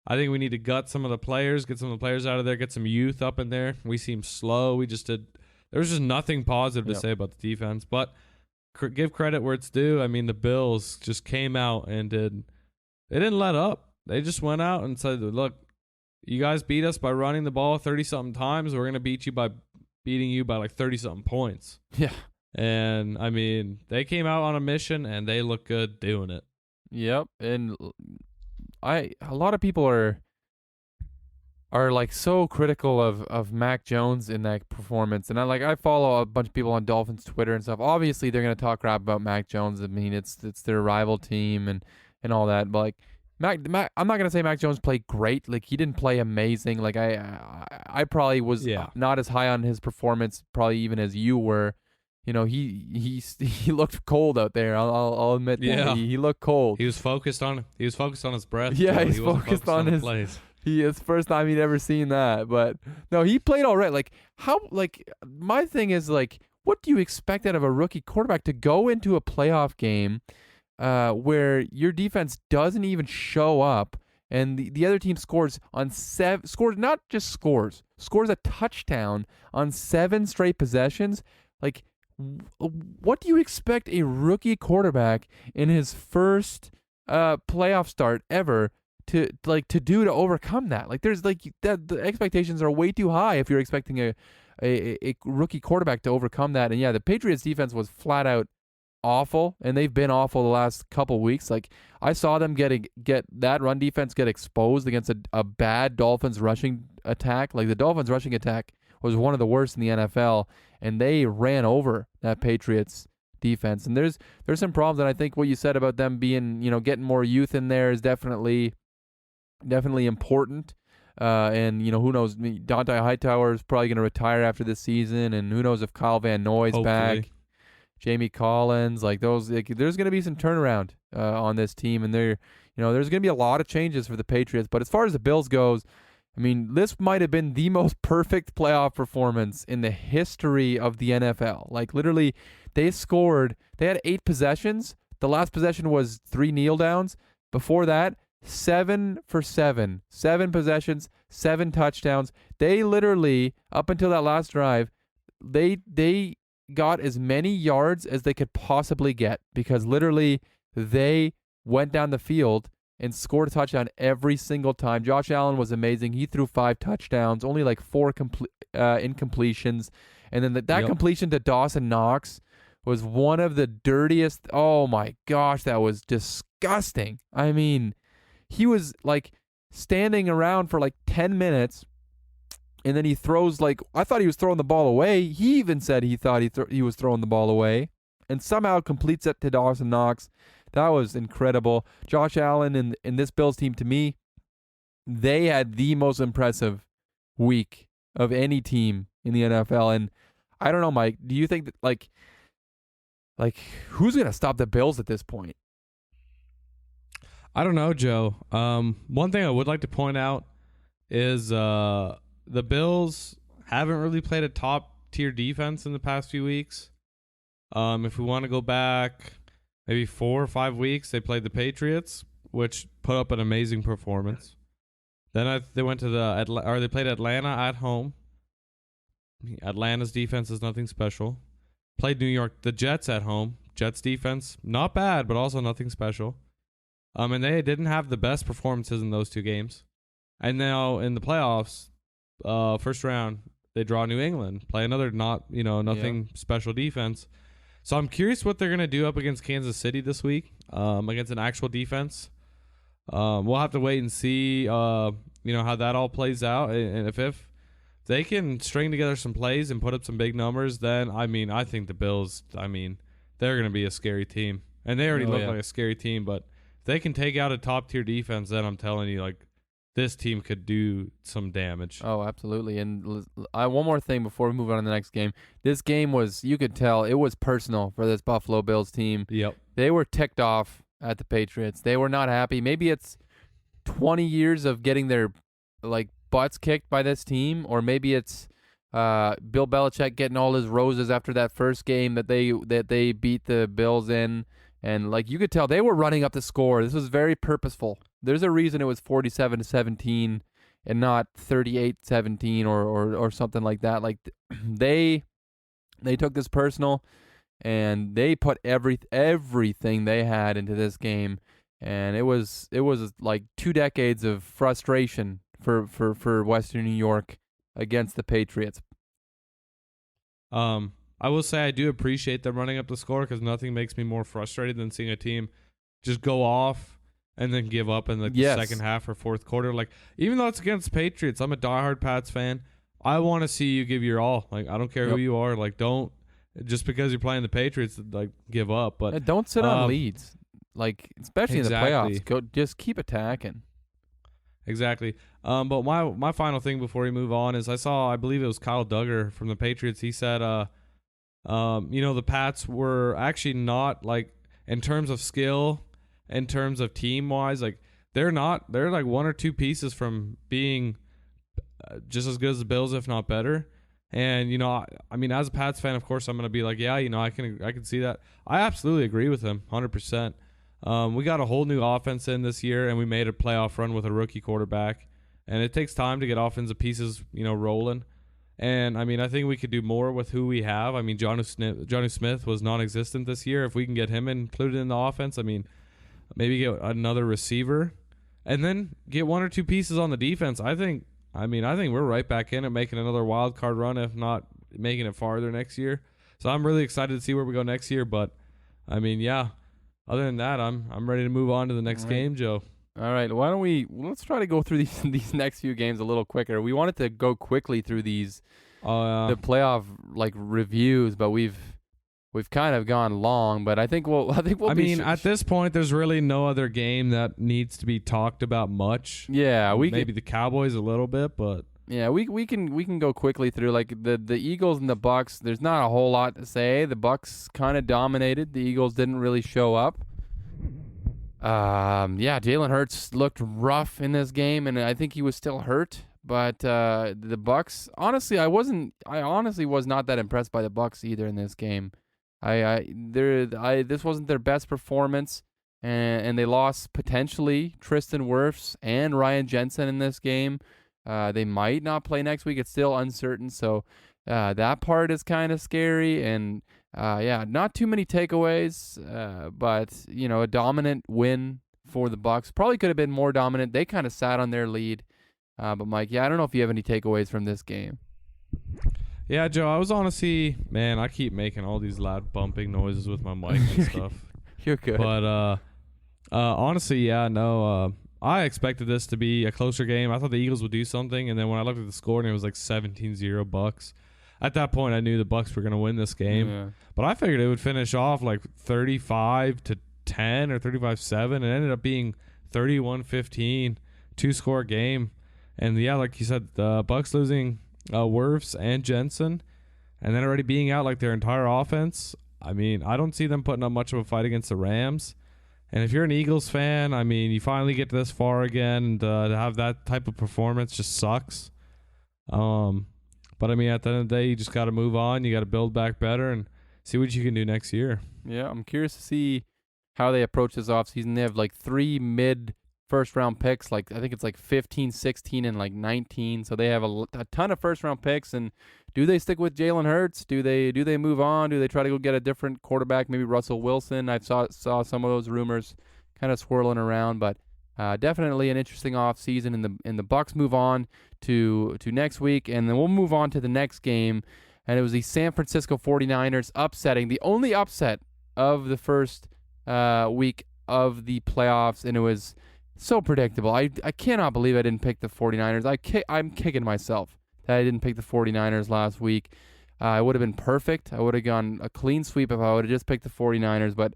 I think we need to gut some of the players, get some of the players out of there, get some youth up in there. We seem slow. There was just nothing positive to say about the defense. But give credit where it's due. I mean, the Bills just came out and they didn't let up. They just went out and said, look, you guys beat us by running the ball 30-something times. We're going to beating you by like 30-something points. Yeah. And, I mean, they came out on a mission, and they look good doing it. Yep. And a lot of people are like so critical of Mac Jones in that performance, and I follow a bunch of people on Dolphins Twitter and stuff. Obviously, they're gonna talk crap about Mac Jones. I mean, it's their rival team and all that. But like Mac, I'm not gonna say Mac Jones played great. Like, he didn't play amazing. Like I probably was not as high on his performance, probably even as you were. he looked cold out there. I'll admit that. Yeah. He looked cold. He was focused on his breath. Yeah, Joe. he's He wasn't focused on the his- plays. It's the first time he'd ever seen that. But no, he played all right. Like my thing is what do you expect out of a rookie quarterback to go into a playoff game where your defense doesn't even show up and the other team scores a touchdown on 7 straight possessions? Like, what do you expect a rookie quarterback in his first playoff start ever to do to overcome that? Like, there's that the expectations are way too high if you're expecting a rookie quarterback to overcome that. And yeah, the Patriots defense was flat out awful, and they've been awful the last couple weeks. Like, I saw them get that run defense get exposed against a bad Dolphins rushing attack. Like, the Dolphins rushing attack was one of the worst in the NFL, and they ran over that Patriots defense. And there's some problems, and I think what you said about them being, getting more youth in there is definitely important. And who knows? Dante Hightower is probably going to retire after this season, and who knows if Kyle Van Noy's back, Jamie Collins, there's going to be some turnaround on this team, and there's going to be a lot of changes for the Patriots. But as far as the Bills goes, I mean, this might have been the most perfect playoff performance in the history of the NFL. Like, literally, they had 8 possessions. The last possession was 3 kneel downs. Before that, 7 for 7. 7 possessions, 7 touchdowns. They literally, up until that last drive, they got as many yards as they could possibly get, because literally they went down the field and scored a touchdown every single time. Josh Allen was amazing. He threw 5 touchdowns, only 4 incompletions. And then that completion to Dawson Knox was one of the dirtiest. Oh my gosh, that was disgusting. I mean, he was standing around for 10 minutes, and then he throws I thought he was throwing the ball away. He even said he thought he was throwing the ball away, and somehow completes it to Dawson Knox. That was incredible. Josh Allen and this Bills team, to me, they had the most impressive week of any team in the NFL. And I don't know, Mike, do you think that who's going to stop the Bills at this point? I don't know, Joe. One thing I would like to point out is the Bills haven't really played a top-tier defense in the past few weeks. If we want to go back maybe 4 or 5 weeks, they played the Patriots, which put up an amazing performance. Then they went to they played Atlanta at home. Atlanta's defense is nothing special. Played the Jets at home. Jets defense, not bad, but also nothing special. And they didn't have the best performances in those 2 games. And now in the playoffs, first round, they draw New England, play another nothing special defense. So I'm curious what they're going to do up against Kansas City this week, against an actual defense. We'll have to wait and see, how that all plays out. And if they can string together some plays and put up some big numbers, then, I think the Bills, they're going to be a scary team. And they already look like a scary team, but if they can take out a top-tier defense, then I'm telling you, this team could do some damage. Oh, absolutely. And one more thing before we move on to the next game. This game was, you could tell, it was personal for this Buffalo Bills team. Yep. They were ticked off at the Patriots. They were not happy. Maybe it's 20 years of getting their butts kicked by this team, or maybe it's Bill Belichick getting all his roses after that first game that they beat the Bills in. And you could tell they were running up the score. This was very purposeful. There's a reason it was 47-17 and not 38-17 or something like that. They took this personal, and they put everything they had into this game, and it was 2 decades of frustration for Western New York against the Patriots. I will say I do appreciate them running up the score, because nothing makes me more frustrated than seeing a team just go off and then give up in the second half or fourth quarter. Even though it's against Patriots, I'm a diehard Pats fan. I want to see you give your all. I don't care who you are. Don't, just because you're playing the Patriots, give up. But don't sit on leads. Especially in the playoffs. Just keep attacking. Exactly. But my final thing before we move on is I believe it was Kyle Duggar from the Patriots. He said The Pats were actually not like in terms of skill, in terms of team wise, like they're like one or two pieces from being just as good as the Bills, if not better. And I mean, as a Pats fan, of course, I'm gonna be like, yeah, I can see that. I absolutely agree with him, 100%. We got a whole new offense in this year, and we made a playoff run with a rookie quarterback. And it takes time to get offensive pieces, rolling. And I mean, I think we could do more with who we have. I mean, Johnny Smith was non-existent this year. If we can get him included in the offense, I mean, maybe get another receiver, and then get one or two pieces on the defense. I think we're right back in it, making another wild card run, if not making it farther next year. So I'm really excited to see where we go next year. But I mean, yeah. Other than that, I'm ready to move on to the next game, Joe. All right, let's try to go through these next few games a little quicker. We wanted to go quickly through these the playoff reviews, but we've kind of gone long. But I think we'll. I mean, at this point, there's really no other game that needs to be talked about much. Yeah, maybe the Cowboys a little bit, but yeah, we can go quickly through like the Eagles and the Bucks. There's not a whole lot to say. The Bucks kind of dominated. The Eagles didn't really show up. Jalen Hurts looked rough in this game, and I think he was still hurt. But the Bucks, honestly, I honestly was not that impressed by the Bucks either in this game. This wasn't their best performance, and they lost potentially Tristan Wirfs and Ryan Jensen in this game. They might not play next week. It's still uncertain, so that part is kind of scary. And not too many takeaways, but a dominant win for the Bucks. Probably could have been more dominant. They kind of sat on their lead. But Mike, I don't know if you have any takeaways from this game. Yeah, Joe, I was honestly, man, I keep making all these loud bumping noises with my mic and stuff. You're good. But honestly, I expected this to be a closer game. I thought the Eagles would do something, and then when I looked at the score and it was like 17-0 Bucks, at that point I knew the Bucks were going to win this game. Yeah. But I figured it would finish off like 35-10 or 35-7. It ended up being 31-15, two-score game. And yeah, like you said, the Bucks losing Wirfs and Jensen, and then already being out like their entire offense. I mean, I don't see them putting up much of a fight against the Rams. And if you're an Eagles fan, I mean, you finally get this far again, and to have that type of performance just sucks. But I mean, at the end of the day, you just got to move on. You got to build back better and see what you can do next year. Yeah, I'm curious to see how they approach this offseason. They have like 3 mid-first-round picks. Like I think it's like 15, 16, and like 19. So they have a ton of first-round picks. And do they stick with Jalen Hurts? Do they move on? Do they try to go get a different quarterback, maybe Russell Wilson? I saw some of those rumors kind of swirling around, but definitely an interesting offseason. And the Bucks move on to next week, and then we'll move on to the next game. And it was the San Francisco 49ers upsetting the only upset of the first week of the playoffs, and it was so predictable. I cannot believe I didn't pick the 49ers. I'm kicking myself that I didn't pick the 49ers last week. It would have been perfect. I would have gone a clean sweep if I would have just picked the 49ers, but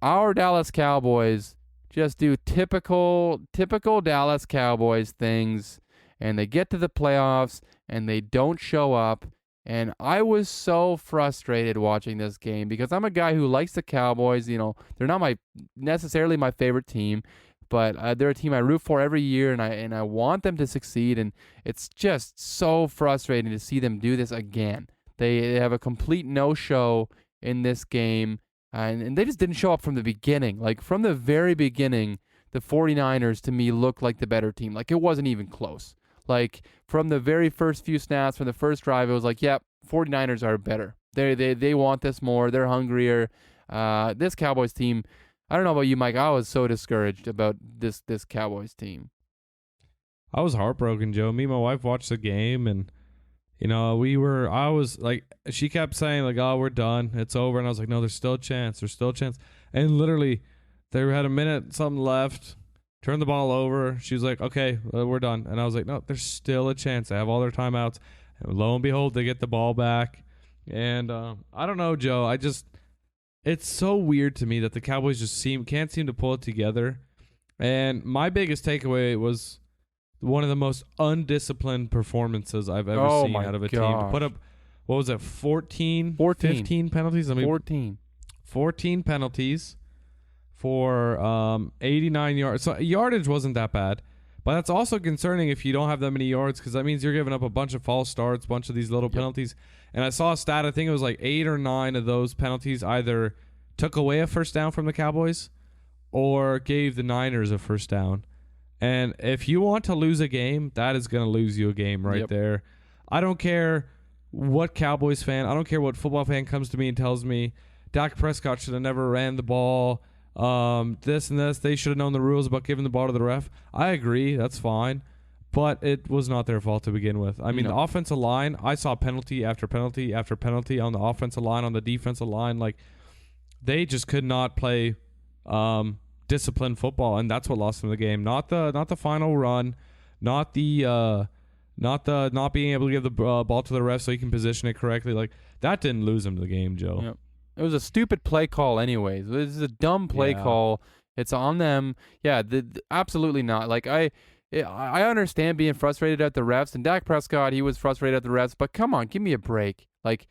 our Dallas Cowboys just do typical Dallas Cowboys things, and they get to the playoffs and they don't show up. And I was so frustrated watching this game because I'm a guy who likes the Cowboys. They're not necessarily my favorite team, but they're a team I root for every year, and I want them to succeed. And it's just so frustrating to see them do this again. They have a complete no-show in this game, and they just didn't show up from the beginning. Like, from the very beginning, the 49ers, to me, looked like the better team. Like, it wasn't even close. Like, from the very first few snaps, from the first drive, it was like, yep, 49ers are better. They want this more. They're hungrier. This Cowboys team, I don't know about you, Mike. I was so discouraged about this Cowboys team. I was heartbroken, Joe. Me and my wife watched the game, and I was like, she kept saying like, "Oh, we're done. It's over." And I was like, "No, there's still a chance. There's still a chance." And literally, they had a minute something left. Turned the ball over. She was like, "Okay, we're done." And I was like, "No, there's still a chance. They have all their timeouts." And lo and behold, they get the ball back. And I don't know, Joe. It's so weird to me that the Cowboys just can't seem to pull it together. And my biggest takeaway was one of the most undisciplined performances I've ever seen out of a team. To what was it, 14 14. 15 penalties? 14 penalties for 89 yards. So yardage wasn't that bad. But that's also concerning if you don't have that many yards, because that means you're giving up a bunch of false starts, a bunch of these little penalties. And I saw a stat, I think it was like 8 or 9 of those penalties either took away a first down from the Cowboys or gave the Niners a first down. And if you want to lose a game, that is going to lose you a game right there. I don't care what Cowboys fan, I don't care what football fan comes to me and tells me Dak Prescott should have never ran the ball. This and this, they should have known the rules about giving the ball to the ref. I agree, that's fine, but it was not their fault to begin with. I mean, the offensive line, I saw penalty after penalty after penalty on the offensive line, on the defensive line. Like, they just could not play disciplined football, and that's what lost them the game. Not the final run, not being able to give the ball to the ref so he can position it correctly. Like, that didn't lose them the game, Joe. Yep. It was a stupid play call anyways. This is a dumb play call. It's on them. Yeah, absolutely not. Like, I understand being frustrated at the refs, and Dak Prescott, he was frustrated at the refs, but come on, give me a break. Like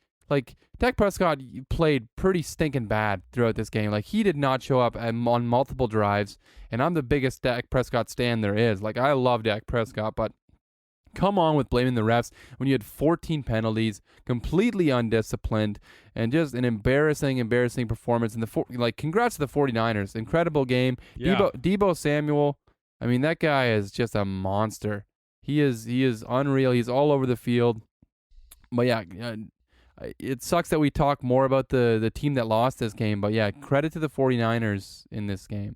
Dak Prescott played pretty stinking bad throughout this game. Like, he did not show up on multiple drives, and I'm the biggest Dak Prescott stan there is. Like, I love Dak Prescott, but come on with blaming the refs when you had 14 penalties, completely undisciplined, and just an embarrassing performance. And congrats to the 49ers. Incredible game. Yeah. Deebo Samuel, I mean, that guy is just a monster. He is unreal. He's all over the field. But yeah, it sucks that we talk more about the team that lost this game. But yeah, credit to the 49ers in this game.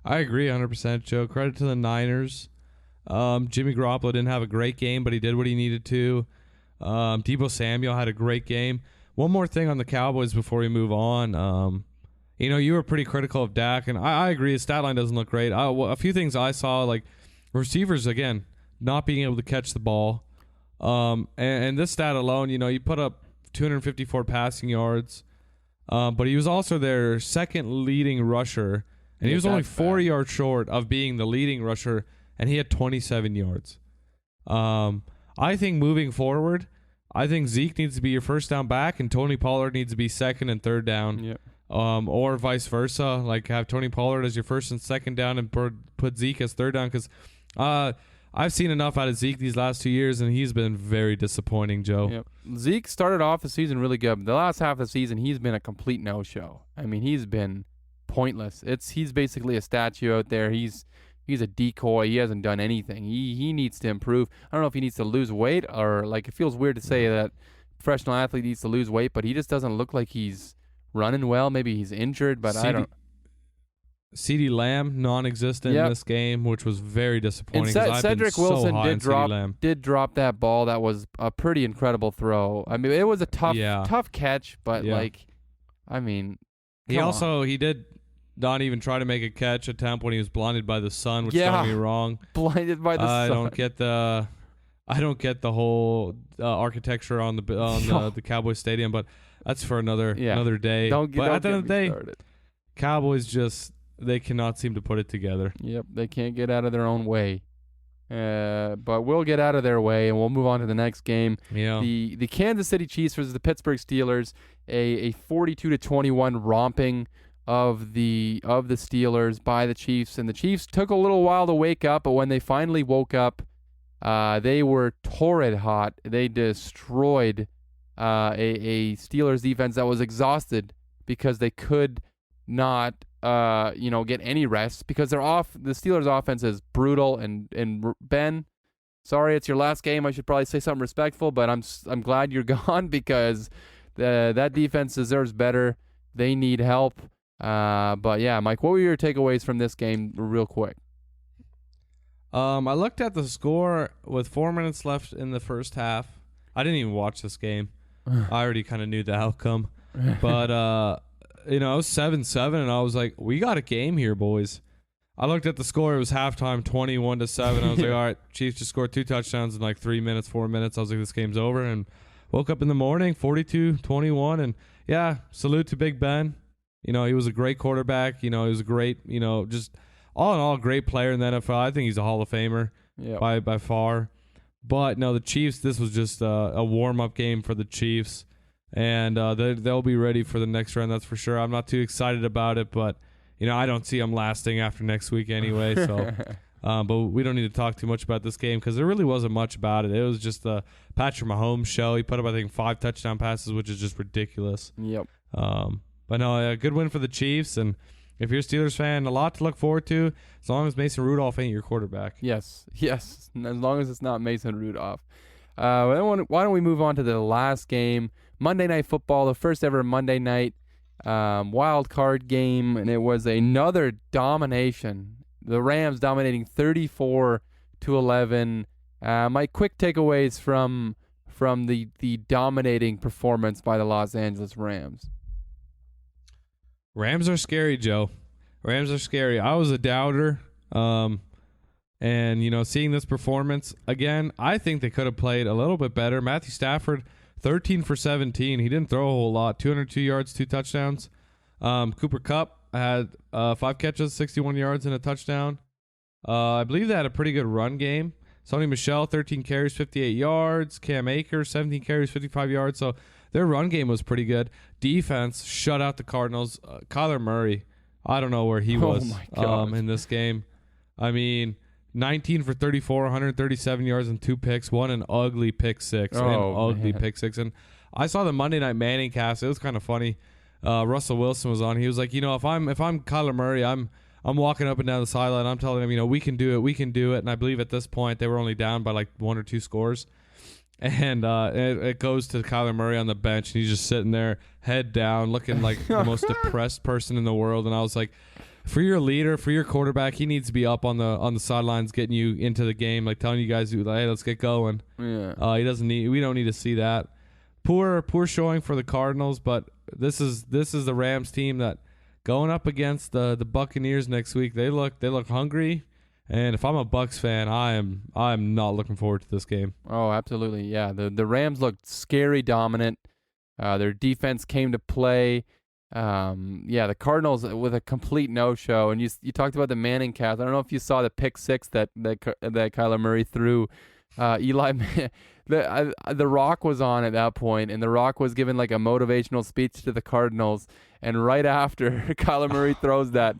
I agree 100%, Joe. Credit to the Niners. Jimmy Garoppolo didn't have a great game, but he did what he needed to. Deebo Samuel had a great game. One more thing on the Cowboys before we move on. You were pretty critical of Dak, and I agree. His stat line doesn't look great. A few things I saw, like receivers, again, not being able to catch the ball. And this stat alone, he put up 254 passing yards, but he was also their second leading rusher, and he was only 4 yards short of being the leading rusher, and he had 27 yards. I think moving forward, I think Zeke needs to be your first down back, and Tony Pollard needs to be second and third down. Yep. Or vice versa. Like, have Tony Pollard as your first and second down and put Zeke as third down, because I've seen enough out of Zeke these last 2 years, and he's been very disappointing, Joe. Yep. Zeke started off the season really good, but the last half of the season, he's been a complete no-show. I mean, he's been pointless. He's basically a statue out there. He's a decoy. He hasn't done anything. He needs to improve. I don't know if he needs to lose weight, or like, it feels weird to say that a professional athlete needs to lose weight, but he just doesn't look like he's running well. Maybe he's injured, but I don't. CeeDee Lamb non-existent in this game, which was very disappointing. And Cedric Wilson did drop that ball. That was a pretty incredible throw. I mean, it was a tough catch, but I mean, he did not even try to make a catch attempt when he was blinded by the sun, which got me wrong. Blinded by the sun. I don't get the whole architecture on the Cowboys stadium, but that's for another day. But at the end of the day, Cowboys they cannot seem to put it together. Yep, they can't get out of their own way. But we'll get out of their way, and we'll move on to the next game. Yeah. The Kansas City Chiefs versus the Pittsburgh Steelers, a 42-21 romping of the Steelers by the Chiefs, and the Chiefs took a little while to wake up, but when they finally woke up, they were torrid hot. They destroyed a Steelers defense that was exhausted because they could not get any rest, because the Steelers offense is brutal. And Ben, sorry, it's your last game. I should probably say something respectful, but I'm glad you're gone, because that defense deserves better. They need help. But yeah, Mike, what were your takeaways from this game real quick? I looked at the score with 4 minutes left in the first half. I didn't even watch this game. I already kind of knew the outcome. But it was 7-7, and I was like, we got a game here, boys. I looked at the score. It was halftime, 21-7. I was like, all right, Chiefs just scored 2 touchdowns in like 3 minutes, 4 minutes. I was like, this game's over. And woke up in the morning, 42-21. And, yeah, salute to Big Ben. He was a great quarterback. He was a great, just all in all, great player in the NFL. I think he's a Hall of Famer by far. But no, the Chiefs, this was just a warm-up game for the Chiefs. And they'll be ready for the next round, that's for sure. I'm not too excited about it, but, I don't see them lasting after next week anyway. So, but we don't need to talk too much about this game because there really wasn't much about it. It was just the Patrick Mahomes show. He put up, I think, 5 touchdown passes, which is just ridiculous. Yep. But no, a good win for the Chiefs. And if you're a Steelers fan, a lot to look forward to as long as Mason Rudolph ain't your quarterback. Yes. As long as it's not Mason Rudolph. Why don't we move on to the last game, Monday Night Football, the first ever Monday night wild card game, and it was another domination. The Rams dominating 34-11. My quick takeaways from the dominating performance by the Los Angeles Rams. Rams are scary, Joe. Rams are scary. I was a doubter. And, seeing this performance, again, I think they could have played a little bit better. Matthew Stafford, 13 for 17. He didn't throw a whole lot. 202 yards, 2 touchdowns. Cooper Kupp had 5 catches, 61 yards, and a touchdown. I believe they had a pretty good run game. Sony Michel, 13 carries, 58 yards. Cam Akers, 17 carries, 55 yards. So their run game was pretty good. Defense shut out the Cardinals. Kyler Murray, I don't know where he was in this game. I mean, 19 for 34, 137 yards and 2 picks. One an ugly pick six. Pick six. And I saw the Monday Night Manning cast. It was kind of funny. Russell Wilson was on. He was like, if I'm Kyler Murray, I'm walking up and down the sideline. I'm telling him, we can do it. And I believe at this point they were only down by like 1 or 2 scores. And it goes to Kyler Murray on the bench, and he's just sitting there, head down, looking like the most depressed person in the world. And I was like, for your leader, for your quarterback, he needs to be up on the sidelines, getting you into the game, like telling you guys, hey, let's get going. Yeah. We don't need to see that. Poor showing for the Cardinals, but this is the Rams team that going up against the Buccaneers next week. They look hungry. And if I'm a Bucs fan, I'm not looking forward to this game. Oh, absolutely. Yeah, the Rams looked scary dominant. Their defense came to play. The Cardinals with a complete no-show. And you talked about the Manning cast. I don't know if you saw the pick six that Kyler Murray threw. The Rock was on at that point, and the Rock was giving like a motivational speech to the Cardinals. And right after Kyler Murray throws that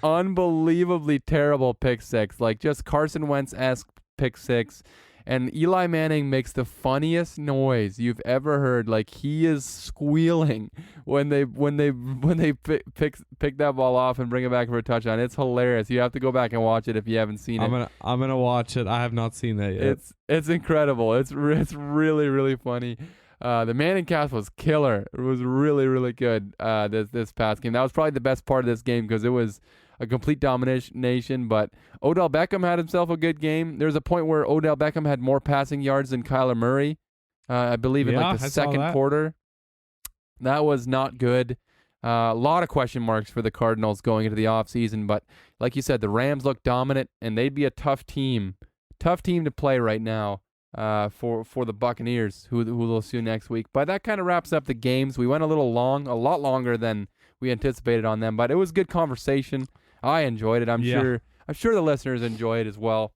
unbelievably terrible pick six, like just Carson Wentz-esque pick six, and Eli Manning makes the funniest noise you've ever heard. Like he is squealing when they pick that ball off and bring it back for a touchdown. It's hilarious. You have to go back and watch it if you haven't seen it. I'm gonna watch it. I have not seen that yet. It's incredible. It's really really funny. The Manning cast was killer. It was really really good. This past game, that was probably the best part of this game because it was a complete domination, but Odell Beckham had himself a good game. There was a point where Odell Beckham had more passing yards than Kyler Murray, I believe in the second quarter. That was not good. A lot of question marks for the Cardinals going into the offseason, but like you said, the Rams look dominant, and they'd be a tough team to play right now for the Buccaneers, who they'll see next week. But that kind of wraps up the games. We went a lot longer than we anticipated on them, but it was good conversation. I enjoyed it. I'm sure the listeners enjoy it as well.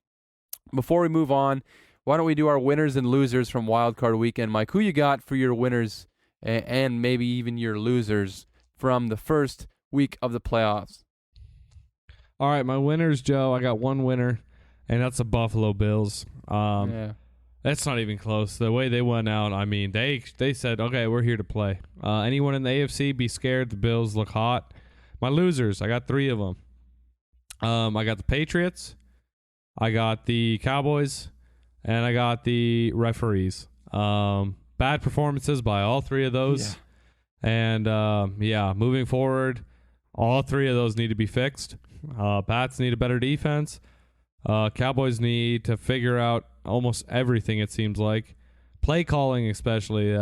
Before we move on, why don't we do our winners and losers from Wild Card Weekend? Mike, who you got for your winners and maybe even your losers from the first week of the playoffs? All right, my winners, Joe. I got one winner, and that's the Buffalo Bills. That's not even close. The way they went out, I mean, they said, okay, we're here to play. Anyone in the AFC, be scared. The Bills look hot. My losers, I got 3 of them. I got the Patriots, I got the Cowboys, and I got the referees. Bad performances by all 3 of those. Yeah. And, moving forward, all 3 of those need to be fixed. Pats need a better defense. Cowboys need to figure out almost everything, it seems like. Play calling especially,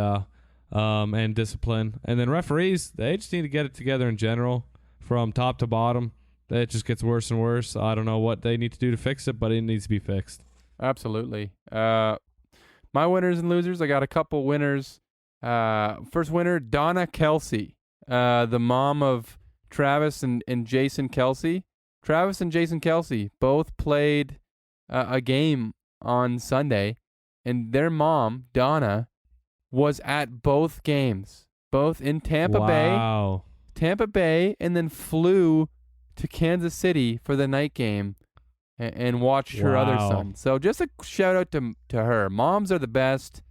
and discipline. And then referees, they just need to get it together in general from top to bottom. It just gets worse and worse. I don't know what they need to do to fix it, but it needs to be fixed. Absolutely. My winners and losers, I got a couple winners. First winner, Donna Kelsey, the mom of Travis and Jason Kelsey. Travis and Jason Kelsey both played a game on Sunday, and their mom, Donna, was at both games, both in Tampa Bay, and then flew to Kansas City for the night game and watched her other son. So just a shout out to her. Moms are the best.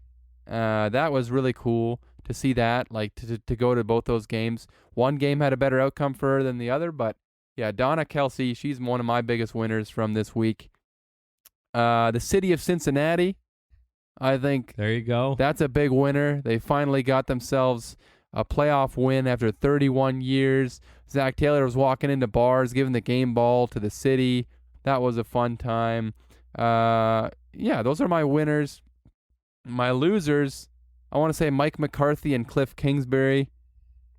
That was really cool to see that, like to go to both those games. One game had a better outcome for her than the other, but yeah, Donna Kelsey, she's one of my biggest winners from this week. The city of Cincinnati, I think there you go. That's a big winner. They finally got themselves a playoff win after 31 years. Zach Taylor was walking into bars, giving the game ball to the city. That was a fun time. Yeah, those are my winners. My losers, I want to say Mike McCarthy and Cliff Kingsbury.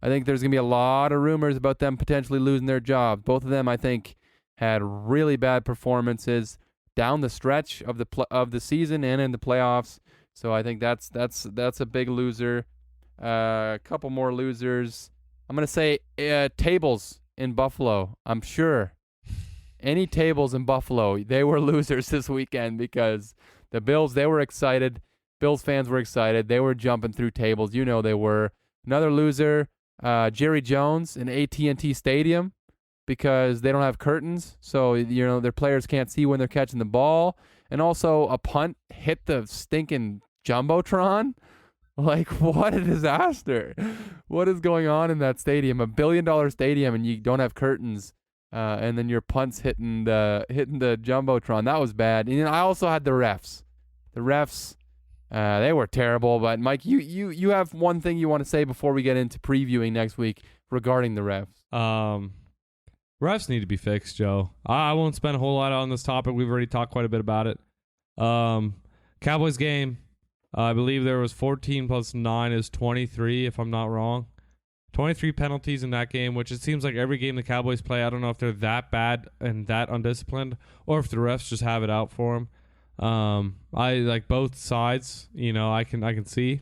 I think there's going to be a lot of rumors about them potentially losing their jobs. Both of them, I think, had really bad performances down the stretch of the season and in the playoffs. So I think that's a big loser. A couple more losers. I'm going to say tables in Buffalo. I'm sure any tables in Buffalo, they were losers this weekend because the Bills, they were excited. Bills fans were excited. They were jumping through tables. You know they were. Another loser, Jerry Jones in AT&T Stadium, because they don't have curtains, so their players can't see when they're catching the ball. And also a punt hit the stinking Jumbotron. Like, what a disaster. What is going on in that stadium? $1 billion stadium, and you don't have curtains, and then your punt's hitting the Jumbotron. That was bad. And I also had the refs. The refs, they were terrible. But Mike, you have one thing you want to say before we get into previewing next week regarding the refs. Refs need to be fixed, Joe. I won't spend a whole lot on this topic. We've already talked quite a bit about it. Cowboys game, I believe there was 14 plus 9 is 23, if I'm not wrong. 23 penalties in that game, which it seems like every game the Cowboys play, I don't know if they're that bad and that undisciplined or if the refs just have it out for them. I like both sides, I can see.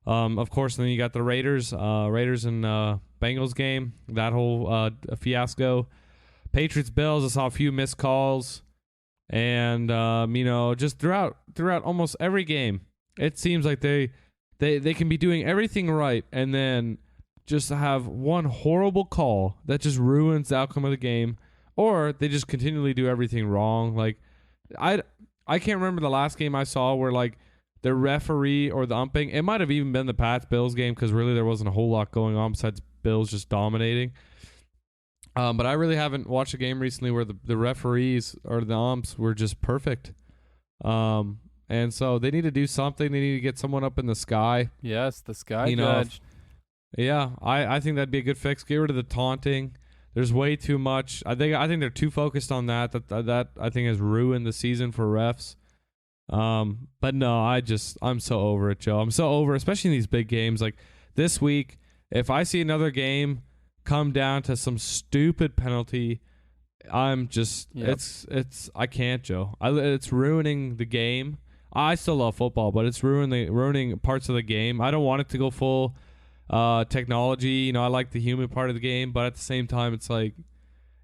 Of course, then you got the Raiders and Bengals game, that whole fiasco. Patriots Bills, I saw a few missed calls, and just throughout almost every game, it seems like they can be doing everything right, and then just have one horrible call that just ruins the outcome of the game, or they just continually do everything wrong. Like I can't remember the last game I saw where like the referee or the umping, it might have even been the Pats-Bills game because really there wasn't a whole lot going on besides Bills just dominating. But I really haven't watched a game recently where the referees or the umps were just perfect. And so they need to do something. They need to get someone up in the sky. Yes, the sky judge. I think that'd be a good fix. Get rid of the taunting. There's way too much. I think they're too focused on that I think has ruined the season for refs. But no, I'm so over it, Joe. I'm so over, especially in these big games. Like this week, if I see another game come down to some stupid penalty, I'm just, I can't, Joe. It's ruining the game. I still love football, but it's ruining parts of the game. I don't want it to go full technology. I like the human part of the game, but at the same time, it's like,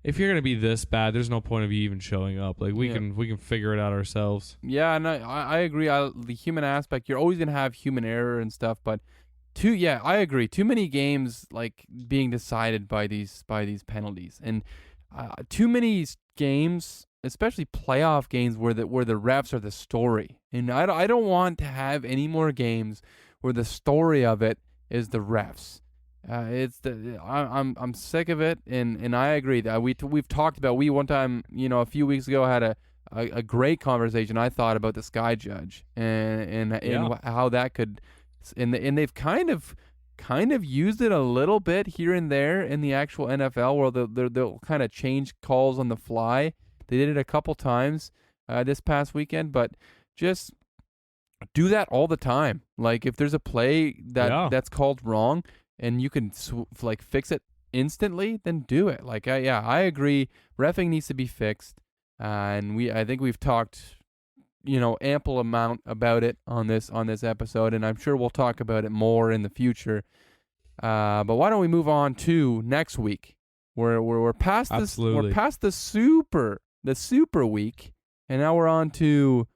if you're gonna be this bad, there's no point of you even showing up. Like we can figure it out ourselves. Yeah, and I agree. The human aspect, you're always gonna have human error and stuff, but I agree. Too many games like being decided by these penalties, and too many games, especially playoff games, where the refs are the story. And I don't want to have any more games where the story of it is the refs. I'm sick of it, and I agree that we've talked about. We one time, a few weeks ago, had a great conversation, I thought, about the sky judge and how that could, and they've kind of used it a little bit here and there in the actual NFL, where they'll kind of change calls on the fly. They did it a couple times this past weekend, but just do that all the time. Like if there's a play that's called wrong, and you can fix it instantly, then do it. Like I agree, reffing needs to be fixed, and I think we've talked, ample amount about it on this episode, and I'm sure we'll talk about it more in the future. But why don't we move on to next week? We're past this. We're past the super week, and now we're on to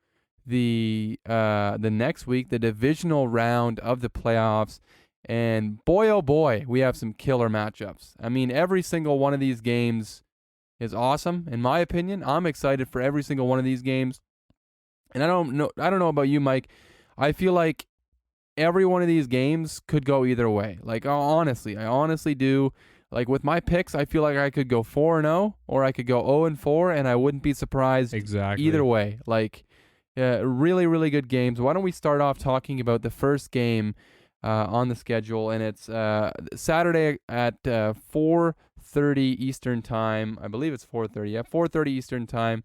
the next week, the divisional round of the playoffs. And boy, oh boy, we have some killer matchups. I mean, every single one of these games is awesome, in my opinion. I'm excited for every single one of these games. And I don't know about you, Mike. I feel like every one of these games could go either way. Like, I honestly do. Like, with my picks, I feel like I could go 4-0 or I could go 0-4, and I wouldn't be surprised either way. Like, really, really good games. Why don't we start off talking about the first game on the schedule, and it's Saturday at 4:30 Eastern time. I believe it's 4:30. Yeah, 4:30 Eastern time.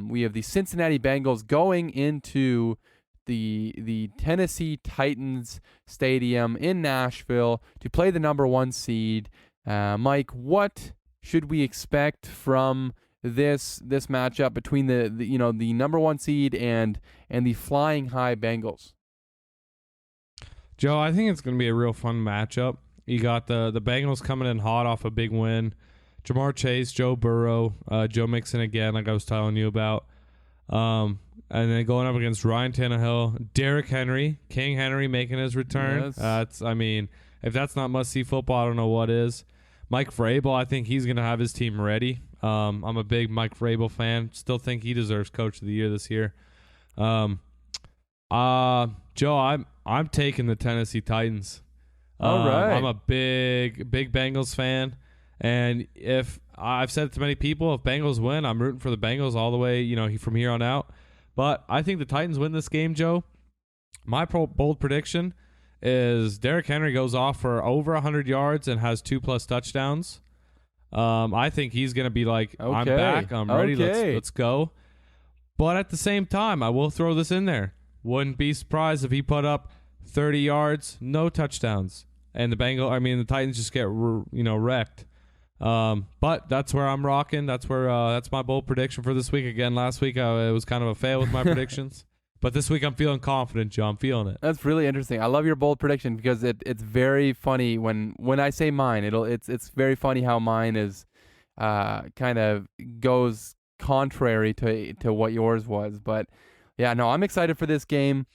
We have the Cincinnati Bengals going into the Tennessee Titans Stadium in Nashville to play the number 1 seed. Mike, what should we expect from this matchup between the number 1 seed and the flying high Bengals? Joe, I think it's going to be a real fun matchup. You got the Bengals coming in hot off a big win. Jamar Chase, Joe Burrow, Joe Mixon again, like I was telling you about. And then going up against Ryan Tannehill, Derrick Henry, King Henry making his return. Yes. If that's not must-see football, I don't know what is. Mike Vrabel, I think he's going to have his team ready. I'm a big Mike Vrabel fan. Still think he deserves Coach of the Year this year. Joe, I'm taking the Tennessee Titans. All right. I'm a big Bengals fan, and if I've said it to many people, if Bengals win, I'm rooting for the Bengals all the way, from here on out. But I think the Titans win this game, Joe. My bold prediction is Derrick Henry goes off for over 100 yards and has 2+ touchdowns. I think he's going to be like, okay. I'm back, I'm ready, Okay. let's go. But at the same time, I will throw this in there. Wouldn't be surprised if he put up 30 yards, no touchdowns, and the Titans just get wrecked. But that's where I'm rocking. That's my bold prediction for this week. Again, last week it was kind of a fail with my predictions, but this week I'm feeling confident, Joe. I'm feeling it. That's really interesting. I love your bold prediction because it's very funny when I say mine. It's very funny how mine is kind of goes contrary to what yours was, but. Yeah, no, I'm excited for this game.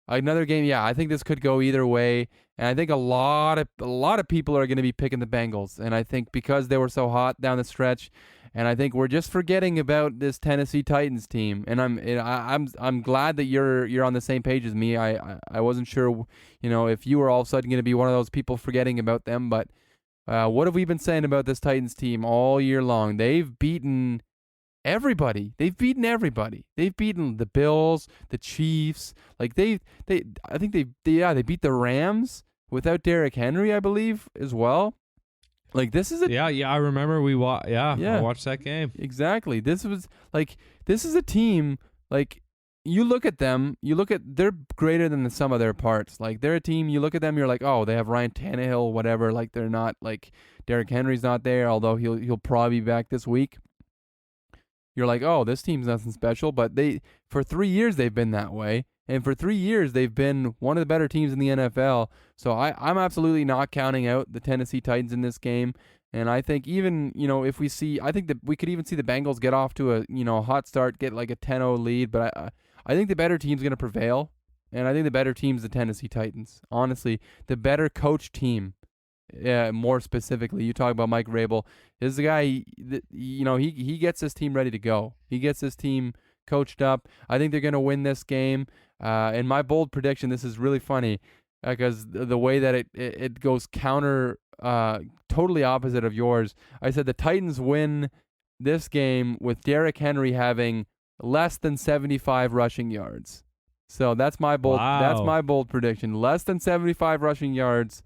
Another game, yeah, I think this could go either way, and I think a lot of people are going to be picking the Bengals, and I think because they were so hot down the stretch, and I think we're just forgetting about this Tennessee Titans team, and I'm glad that you're on the same page as me. I wasn't sure, if you were all of a sudden going to be one of those people forgetting about them, but what have we been saying about this Titans team all year long? They've beaten everybody. They've beaten everybody. They've beaten the Bills, the Chiefs. Like I think they beat the Rams without Derrick Henry, I believe, as well. Like this is I remember I watched that game. Exactly. This is a team, like you look at them, they're greater than the sum of their parts. Like they're a team, you look at them, you're like, oh, they have Ryan Tannehill, whatever. Like they're not, like Derrick Henry's not there, although he'll probably be back this week. You're like, oh, this team's nothing special, but for 3 years they've been that way, and for 3 years they've been one of the better teams in the NFL. So I'm absolutely not counting out the Tennessee Titans in this game, and I think even if I think that we could even see the Bengals get off to a hot start, get like a 10-0 lead, but I think the better team's gonna prevail, and I think the better team's the Tennessee Titans. Honestly, the better coach team. Yeah, more specifically, you talk about Mike Vrabel. This is the guy, he gets his team ready to go. He gets his team coached up. I think they're going to win this game. And my bold prediction, this is really funny because the way that it goes totally opposite of yours. I said the Titans win this game with Derrick Henry having less than 75 rushing yards. So that's my bold. Wow. That's my bold prediction. Less than 75 rushing yards.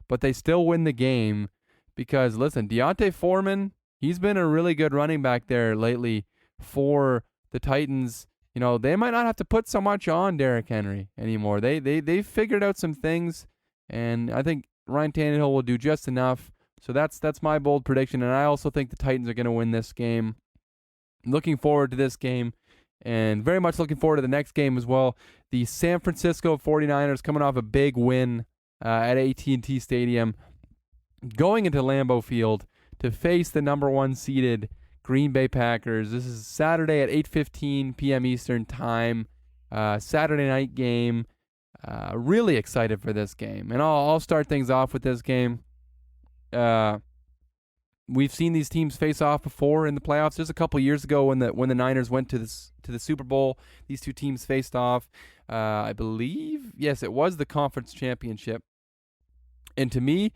But they still win the game because, listen, Deontay Foreman, he's been a really good running back there lately for the Titans. They might not have to put so much on Derrick Henry anymore. They figured out some things, and I think Ryan Tannehill will do just enough. So that's my bold prediction, and I also think the Titans are going to win this game. Looking forward to this game, and very much looking forward to the next game as well. The San Francisco 49ers coming off a big win at AT&T Stadium, going into Lambeau Field to face the number 1 seeded Green Bay Packers. This is Saturday at 8:15 p.m. Eastern Time. Saturday night game. Really excited for this game. And I'll start things off with this game. We've seen these teams face off before in the playoffs. Just a couple years ago when the Niners went to the Super Bowl, these two teams faced off. I believe, yes, it was the conference championship. And to me,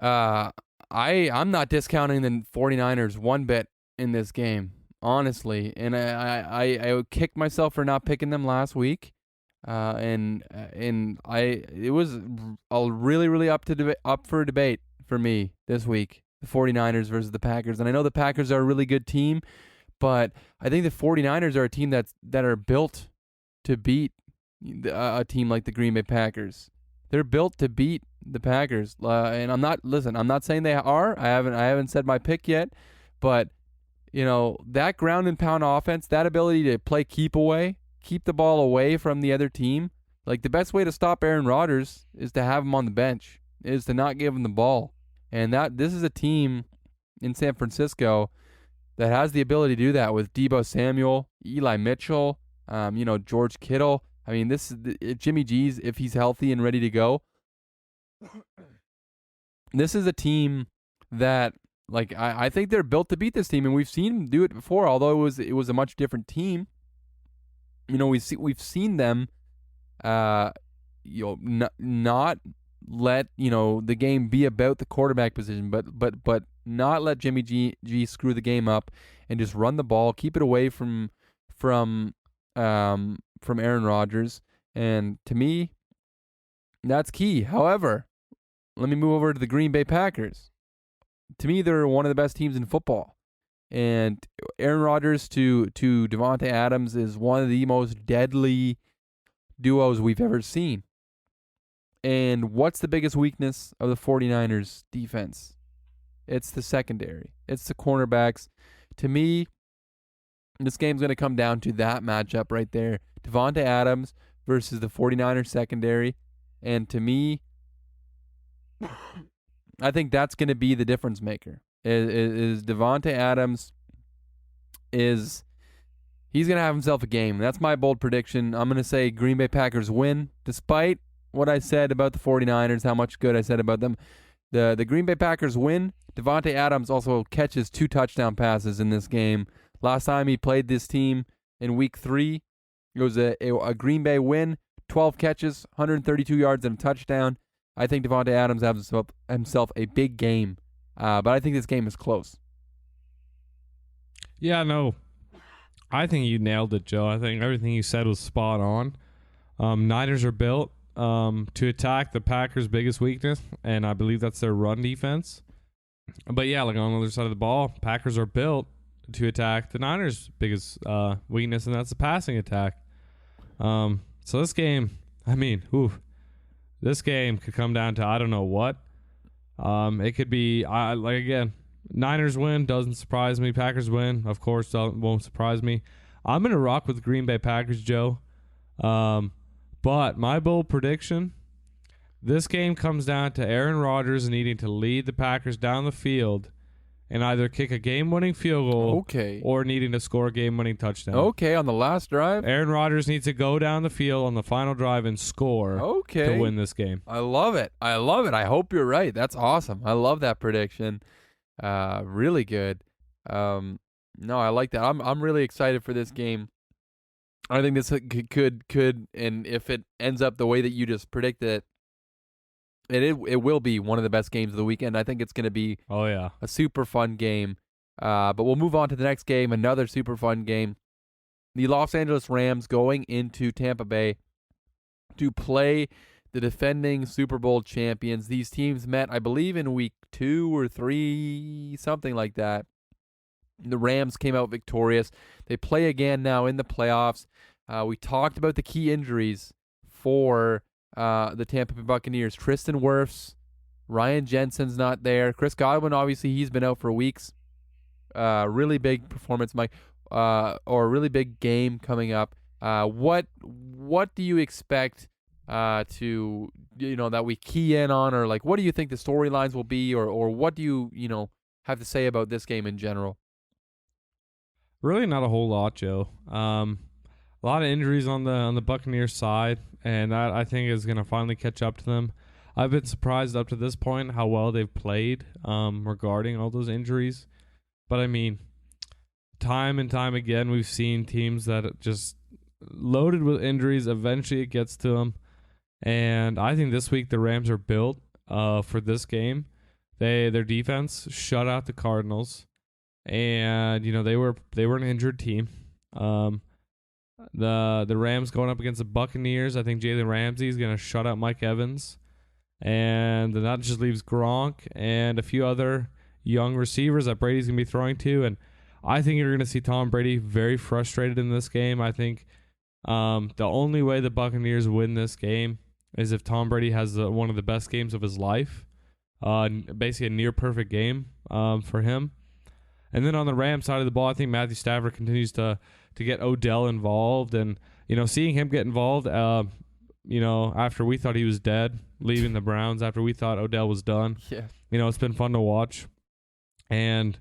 I'm not discounting the 49ers one bit in this game, honestly. And I kicked myself for not picking them last week. It was really up for debate for me this week. The 49ers versus the Packers. And I know the Packers are a really good team, but I think the 49ers are a team that are built to beat a team like the Green Bay Packers. They're built to beat the Packers. And I'm not saying they are. I haven't said my pick yet, but that ground and pound offense, that ability to play keep the ball away from the other team. Like, the best way to stop Aaron Rodgers is to have him on the bench, is to not give him the ball. And this is a team in San Francisco that has the ability to do that with Deebo Samuel, Eli Mitchell, George Kittle. I mean, this is Jimmy G's, if he's healthy and ready to go. This is a team that, like, I think they're built to beat this team, and we've seen them do it before. Although it was a much different team. We've seen them, not let the game be about the quarterback position, but not let Jimmy G screw the game up and just run the ball, keep it away from Aaron Rodgers, and to me, that's key. However, let me move over to the Green Bay Packers. To me, they're one of the best teams in football, and Aaron Rodgers to Davante Adams is one of the most deadly duos we've ever seen. And what's the biggest weakness of the 49ers defense? It's the secondary. It's the cornerbacks. To me, this game's going to come down to that matchup right there. Davante Adams versus the 49ers secondary. And to me, I think that's going to be the difference maker. Is Davante Adams he's going to have himself a game. That's my bold prediction. I'm going to say Green Bay Packers win, despite what I said about the 49ers, how much good I said about them. The Green Bay Packers win. Davante Adams also catches 2 touchdown passes in this game. Last time he played this team in week 3, it was a Green Bay win, 12 catches, 132 yards and a touchdown. I think Davante Adams has himself a big game, but I think this game is close. Yeah, no, I think you nailed it, Joe. I think everything you said was spot on. Niners are built to attack the Packers' biggest weakness, and I believe that's their run defense. But yeah, like on the other side of the ball, Packers are built to attack the Niners' biggest weakness, and that's the passing attack. So this game, this game could come down to I don't know what. It could be again, Niners win, doesn't surprise me. Packers win, of course, won't surprise me. I'm gonna rock with Green Bay Packers, Joe. But my bold prediction, this game comes down to Aaron Rodgers needing to lead the Packers down the field and either kick a game-winning field goal or needing to score a game-winning touchdown. Okay, on the last drive? Aaron Rodgers needs to go down the field on the final drive and score to win this game. I love it. I hope you're right. That's awesome. I love that prediction. Really good. No, I like that. I'm really excited for this game. I think this could, and if it ends up the way that you just predicted it will be one of the best games of the weekend. I think it's going to be a super fun game. But we'll move on to the next game, another super fun game. The Los Angeles Rams going into Tampa Bay to play the defending Super Bowl champions. These teams met, I believe, in week 2 or 3, something like that. The Rams came out victorious. They play again now in the playoffs. We talked about the key injuries for the Tampa Bay Buccaneers. Tristan Wirfs, Ryan Jensen's not there. Chris Godwin, obviously, he's been out for weeks. Really big performance, Mike, or a really big game coming up. What do you expect to that we key in on, or like what do you think the storylines will be, or what do you have to say about this game in general? Really not a whole lot, Joe. a lot of injuries on the Buccaneers side, and that I think is going to finally catch up to them. I've been surprised up to this point how well they've played regarding all those injuries. But, I mean, time and time again, we've seen teams that are just loaded with injuries. Eventually it gets to them. And I think this week the Rams are built for this game. Their defense shut out the Cardinals. And, they were an injured team. The Rams going up against the Buccaneers. I think Jalen Ramsey is going to shut out Mike Evans. And then that just leaves Gronk and a few other young receivers that Brady's going to be throwing to. And I think you're going to see Tom Brady very frustrated in this game. I think the only way the Buccaneers win this game is if Tom Brady has one of the best games of his life. Basically a near-perfect game for him. And then on the Rams side of the ball, I think Matthew Stafford continues to get Odell involved. And, seeing him get involved, after we thought he was dead, leaving the Browns, after we thought Odell was done. Yeah. It's been fun to watch. And,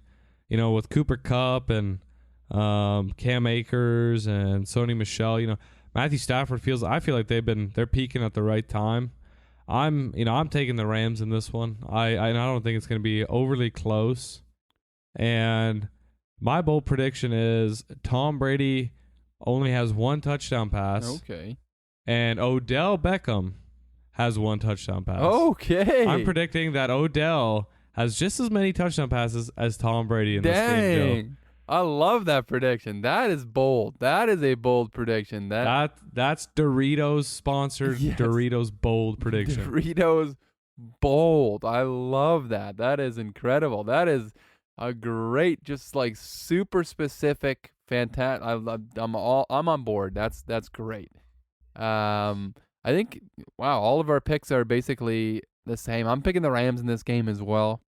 with Cooper Kupp and Cam Akers and Sony Michel, Matthew Stafford I feel like they're peaking at the right time. I'm taking the Rams in this one. I don't think it's going to be overly close. And my bold prediction is Tom Brady only has one touchdown pass. Okay. And Odell Beckham has one touchdown pass. Okay. I'm predicting that Odell has just as many touchdown passes as Tom Brady in this game, Joe. I love that prediction. That is bold. That is a bold prediction. That's Doritos sponsored. Yes. Doritos bold prediction. Doritos bold. I love that. That is incredible. That is a great, just like super specific, fantastic. I'm on board. That's great. I think all of our picks are basically the same. I'm picking the Rams in this game as well.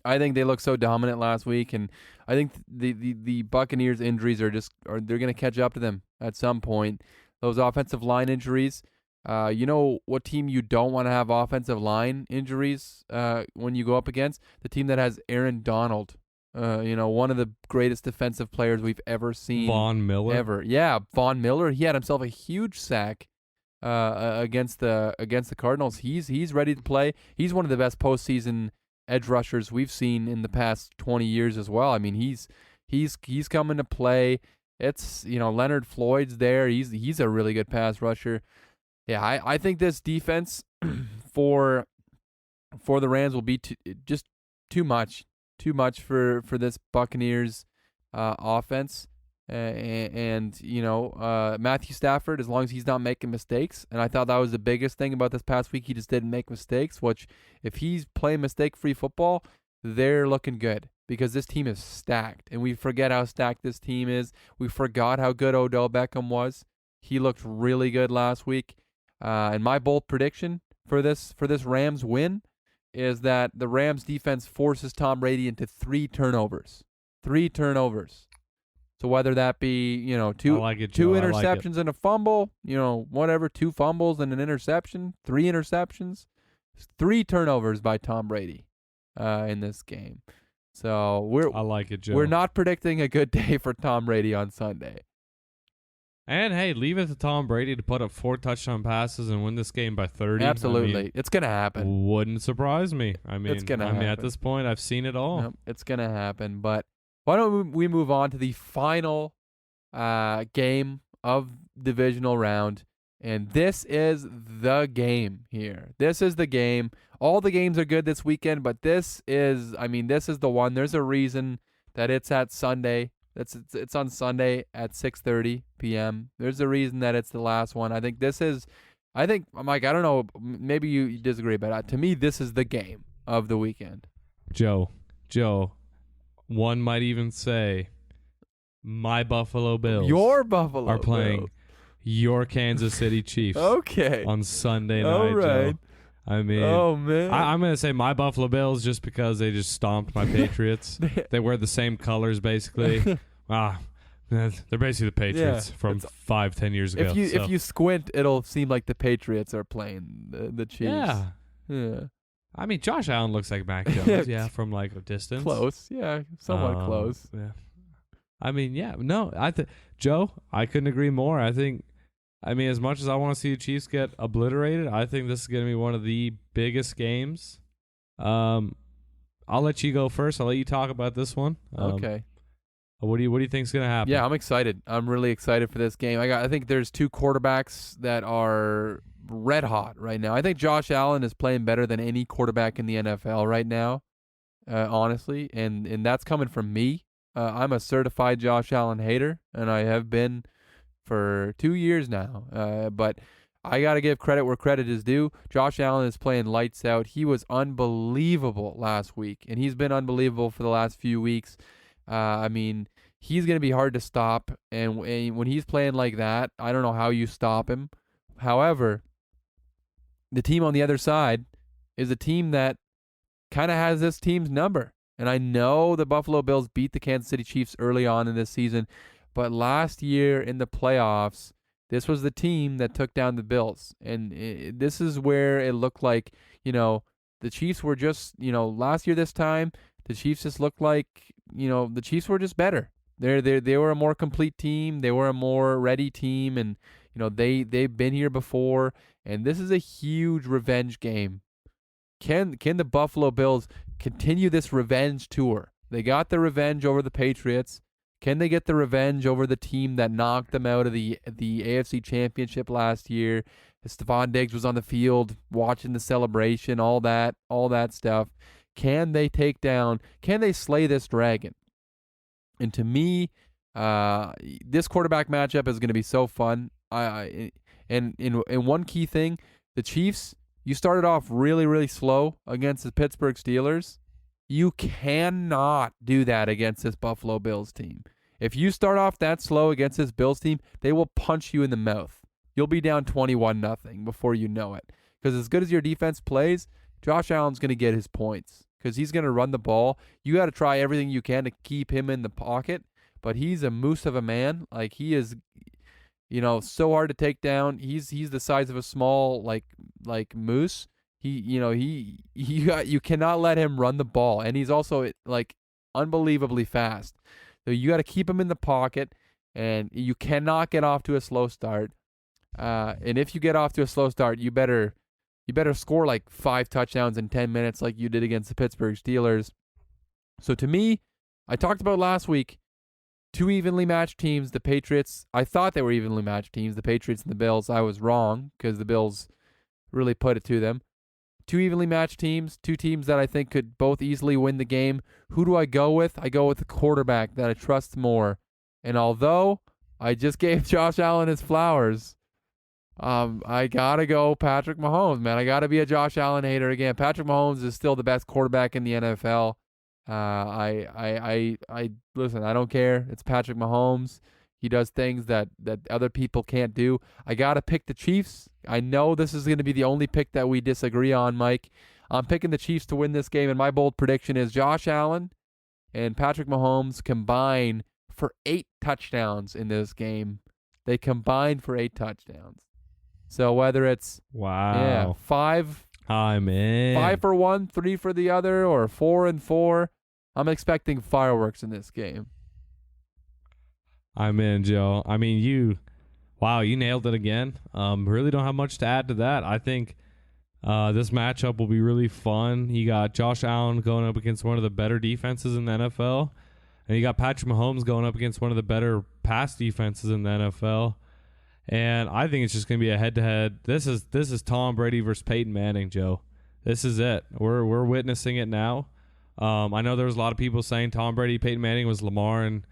I think they looked so dominant last week, and I think the Buccaneers injuries they're going to catch up to them at some point. Those offensive line injuries. What team you don't want to have offensive line injuries when you go up against? The team that has Aaron Donald. One of the greatest defensive players we've ever seen. Von Miller. Ever. Yeah, Von Miller. He had himself a huge sack against the Cardinals. He's ready to play. He's one of the best postseason edge rushers we've seen in the past 20 years as well. I mean, he's coming to play. It's Leonard Floyd's there. He's a really good pass rusher. Yeah, I think this defense for the Rams will be just too much for this Buccaneers offense. And Matthew Stafford, as long as he's not making mistakes, and I thought that was the biggest thing about this past week, he just didn't make mistakes, which if he's playing mistake-free football, they're looking good because this team is stacked, and we forget how stacked this team is. We forgot how good Odell Beckham was. He looked really good last week. And my bold prediction for this Rams win is that the Rams defense forces Tom Brady into 3 turnovers. 3 turnovers. So whether that be, two interceptions and a fumble, whatever, 2 fumbles and an interception, 3 interceptions, 3 turnovers by Tom Brady in this game. So I like it, Joe. We're not predicting a good day for Tom Brady on Sunday. And hey, leave it to Tom Brady to put up 4 touchdown passes and win this game by 30. Absolutely. It's going to happen. Wouldn't surprise me. It's going to happen. At this point, I've seen it all. Yep, it's going to happen. But why don't we move on to the final game of divisional round? And this is the game here. This is the game. All the games are good this weekend, but this is the one. There's a reason that it's at Sunday. It's on Sunday at 6:30 p.m. There's a reason that it's the last one. Mike, I don't know, maybe you disagree, but to me, this is the game of the weekend. Joe, one might even say my Buffalo Bills. Your Buffalo are playing Bills. Your Kansas City Chiefs. Okay. On Sunday night, all right. Joe. I mean, oh man, I'm going to say my Buffalo Bills just because they just stomped my Patriots. They wear the same colors, basically. They're basically the Patriots from 5-10 years ago. If you squint, it'll seem like the Patriots are playing the Chiefs. Yeah. I mean, Josh Allen looks like Mac Jones, from like a distance. Close, yeah, somewhat close. Yeah. I mean, yeah, no, Joe, I couldn't agree more. I mean, as much as I want to see the Chiefs get obliterated, I think this is going to be one of the biggest games. I'll let you go first. I'll let you talk about this one. Okay. What do you think is going to happen? Yeah, I'm excited. I'm really excited for this game. I think there's two quarterbacks that are red hot right now. I think Josh Allen is playing better than any quarterback in the NFL right now, honestly, and that's coming from me. I'm a certified Josh Allen hater, and I have been for 2 years now. But I got to give credit where credit is due. Josh Allen is playing lights out. He was unbelievable last week, and he's been unbelievable for the last few weeks. I mean, he's going to be hard to stop, and when he's playing like that, I don't know how you stop him. However, the team on the other side is a team that kind of has this team's number. And I know the Buffalo Bills beat the Kansas City Chiefs early on in this season, but last year in the playoffs, this was the team that took down the Bills. And this is where it looked like, the Chiefs were just, last year this time, the Chiefs just looked like, the Chiefs were just better. They were a more complete team. They were a more ready team, and they've been here before. And this is a huge revenge game. Can the Buffalo Bills continue this revenge tour? They got the revenge over the Patriots. Can they get the revenge over the team that knocked them out of the AFC Championship last year? Stephon Diggs was on the field watching the celebration, all that stuff. Can they slay this dragon? And to me, this quarterback matchup is going to be so fun. And one key thing, the Chiefs, you started off really, really slow against the Pittsburgh Steelers. You cannot do that against this Buffalo Bills team. If you start off that slow against this Bills team, they will punch you in the mouth. You'll be down 21-0 before you know it. Because as good as your defense plays, Josh Allen's going to get his points because he's going to run the ball. You got to try everything you can to keep him in the pocket, but he's a moose of a man. Like, he is, so hard to take down. He's the size of a small like moose. You cannot let him run the ball, and he's also like unbelievably fast. So you got to keep him in the pocket, and you cannot get off to a slow start. And if you get off to a slow start, you better score like 5 touchdowns in 10 minutes like you did against the Pittsburgh Steelers. So to me, I talked about last week, 2 evenly matched teams. The Patriots, I thought they were evenly matched teams, the Patriots and the Bills. I was wrong because the Bills really put it to them. 2 evenly matched teams, 2 teams that I think could both easily win the game. Who do I go with? I go with the quarterback that I trust more. And although I just gave Josh Allen his flowers, I got to go Patrick Mahomes, man. I got to be a Josh Allen hater again. Patrick Mahomes is still the best quarterback in the NFL. I listen, I don't care. It's Patrick Mahomes. He does things that other people can't do. I got to pick the Chiefs. I know this is going to be the only pick that we disagree on, Mike. I'm picking the Chiefs to win this game, and my bold prediction is Josh Allen and Patrick Mahomes combine for 8 touchdowns in this game. They combine for 8 touchdowns. So whether it's 5 I'm in. 5 for one, 3 for the other, or 4 and 4, I'm expecting fireworks in this game. I'm in, Joe. I mean, you nailed it again. Really don't have much to add to that. I think this matchup will be really fun. You got Josh Allen going up against one of the better defenses in the NFL, and you got Patrick Mahomes going up against one of the better pass defenses in the NFL. And I think it's just going to be a head-to-head. This is Tom Brady versus Peyton Manning, Joe. This is it. We're witnessing it now. I know there was a lot of people saying Tom Brady, Peyton Manning was Lamar and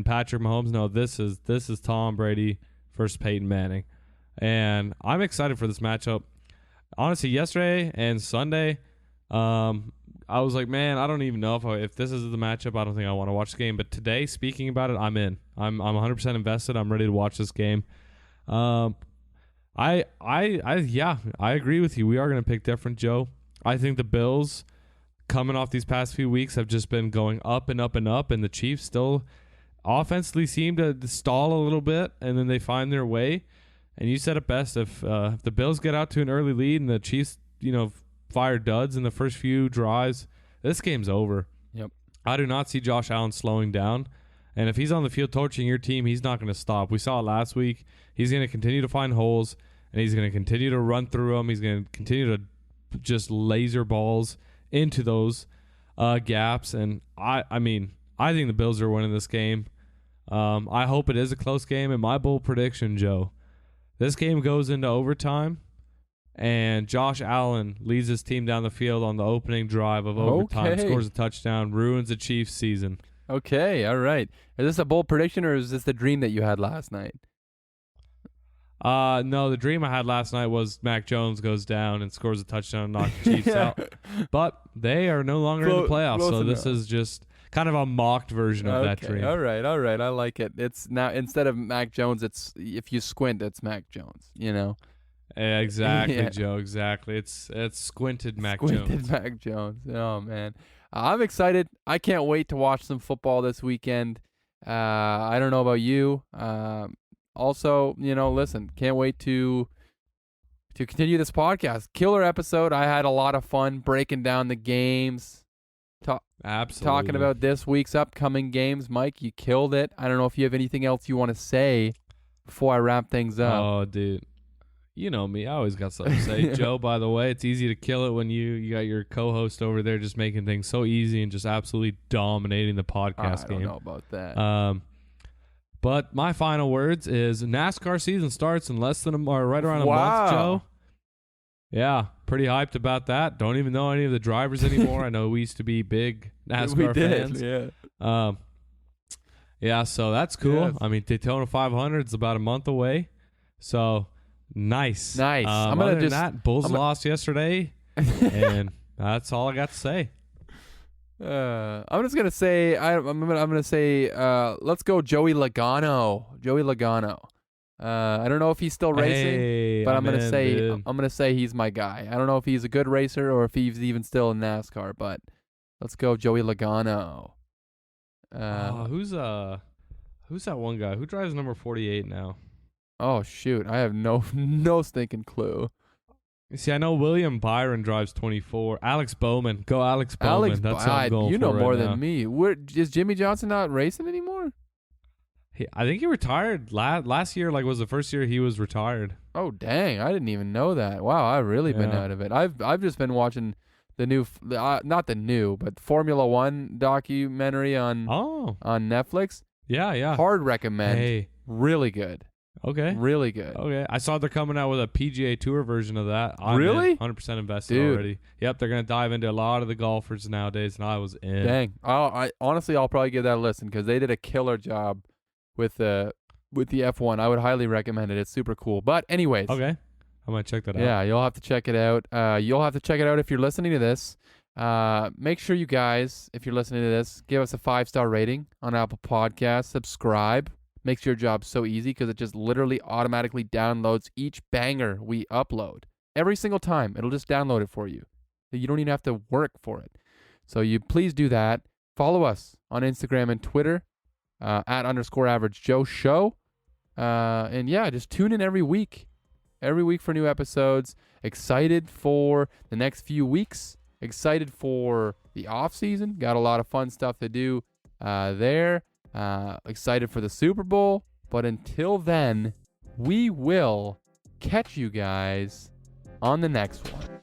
Patrick Mahomes. No, this is Tom Brady versus Peyton Manning, and I'm excited for this matchup. Honestly, yesterday and Sunday, I was like, man, I don't even know if this is the matchup. I don't think I want to watch the game. But today, speaking about it, I'm in. I'm 100% invested. I'm ready to watch this game. I agree with you. We are going to pick different, Joe. I think the Bills, coming off these past few weeks, have just been going up and up and up, and the Chiefs still offensively seem to stall a little bit, and then they find their way. And you said it best. If the Bills get out to an early lead and the Chiefs, fire duds in the first few drives, this game's over. Yep. I do not see Josh Allen slowing down. And if he's on the field torching your team, he's not going to stop. We saw it last week. He's going to continue to find holes, and he's going to continue to run through them. He's going to continue to just laser balls into those gaps. And I think the Bills are winning this game. I hope it is a close game. And my bold prediction, Joe, this game goes into overtime, and Josh Allen leads his team down the field on the opening drive of overtime, scores a touchdown, ruins the Chiefs' season. Okay, all right. Is this a bold prediction, or is this the dream that you had last night? No, the dream I had last night was Mac Jones goes down and scores a touchdown and knocks the Chiefs out. But they are no longer in the playoffs, so this is just kind of a mocked version of that dream. All right. I like it. It's now, instead of Mac Jones, it's, if you squint, it's Mac Jones, you know? Exactly, Yeah. Joe, exactly. It's squinted Mac Squinted Jones. Mac Jones. Oh, man. I'm excited. I can't wait to watch some football this weekend. I don't know about you. Also, listen, can't wait to continue this podcast. Killer episode. I had a lot of fun breaking down the games, Absolutely. talking about this week's upcoming games. Mike, you killed it. I don't know if you have anything else you want to say before I wrap things up. Oh, dude. You know me. I always got something to say. Joe, by the way, it's easy to kill it when you got your co-host over there just making things so easy and just absolutely dominating the podcast game. I don't know about that. But my final words is NASCAR season starts in less than right around a Wow. month, Joe. Yeah, pretty hyped about that. Don't even know any of the drivers anymore. I know we used to be big NASCAR fans. Yeah. Yeah, so that's cool. Yes. I mean, Daytona 500 is about a month away. So, nice. Nice. I'm Other gonna than that, Bulls lost yesterday, and that's all I got to say. I'm just gonna say I'm gonna say let's go Joey Logano. I don't know if he's still racing, Hey, but I'm in, gonna say he's my guy. I don't know if he's a good racer or if he's even still in NASCAR, but let's go Joey Logano. who's that one guy who drives number 48 now? Oh shoot, I have no stinking clue. You see, I know William Byron drives 24. Alex Bowman. Go Alex Bowman. That's what I'm going you for know right more now. than me. Is Jimmy Johnson not racing anymore? I think he retired last year. Was the first year he was retired. Oh dang, I didn't even know that. Wow, I've really been Yeah. out of it. I've just been watching the new, not the new, but Formula One documentary on Netflix. Yeah. Hard recommend. Hey. Really good. Okay. Really good. Okay. I saw they're coming out with a PGA Tour version of that. I'm Really? in, 100% invested Dude. already. Yep, they're going to dive into a lot of the golfers nowadays, and I was in. Dang. I honestly, I'll probably give that a listen because they did a killer job with the F1. I would highly recommend it. It's super cool. But anyways. Okay. I might check that out. Yeah, you'll have to check it out. You'll have to check it out if you're listening to this. Make sure you guys, if you're listening to this, give us a 5-star rating on Apple Podcasts. Subscribe. Makes your job so easy because it just literally automatically downloads each banger we upload. Every single time, it'll just download it for you. You don't even have to work for it. So you please do that. Follow us on Instagram and Twitter at _AverageJoe Show. And yeah, just tune in every week for new episodes. Excited for the next few weeks. Excited for the off season. Got a lot of fun stuff to do there. Excited for the Super Bowl. But until then, we will catch you guys on the next one.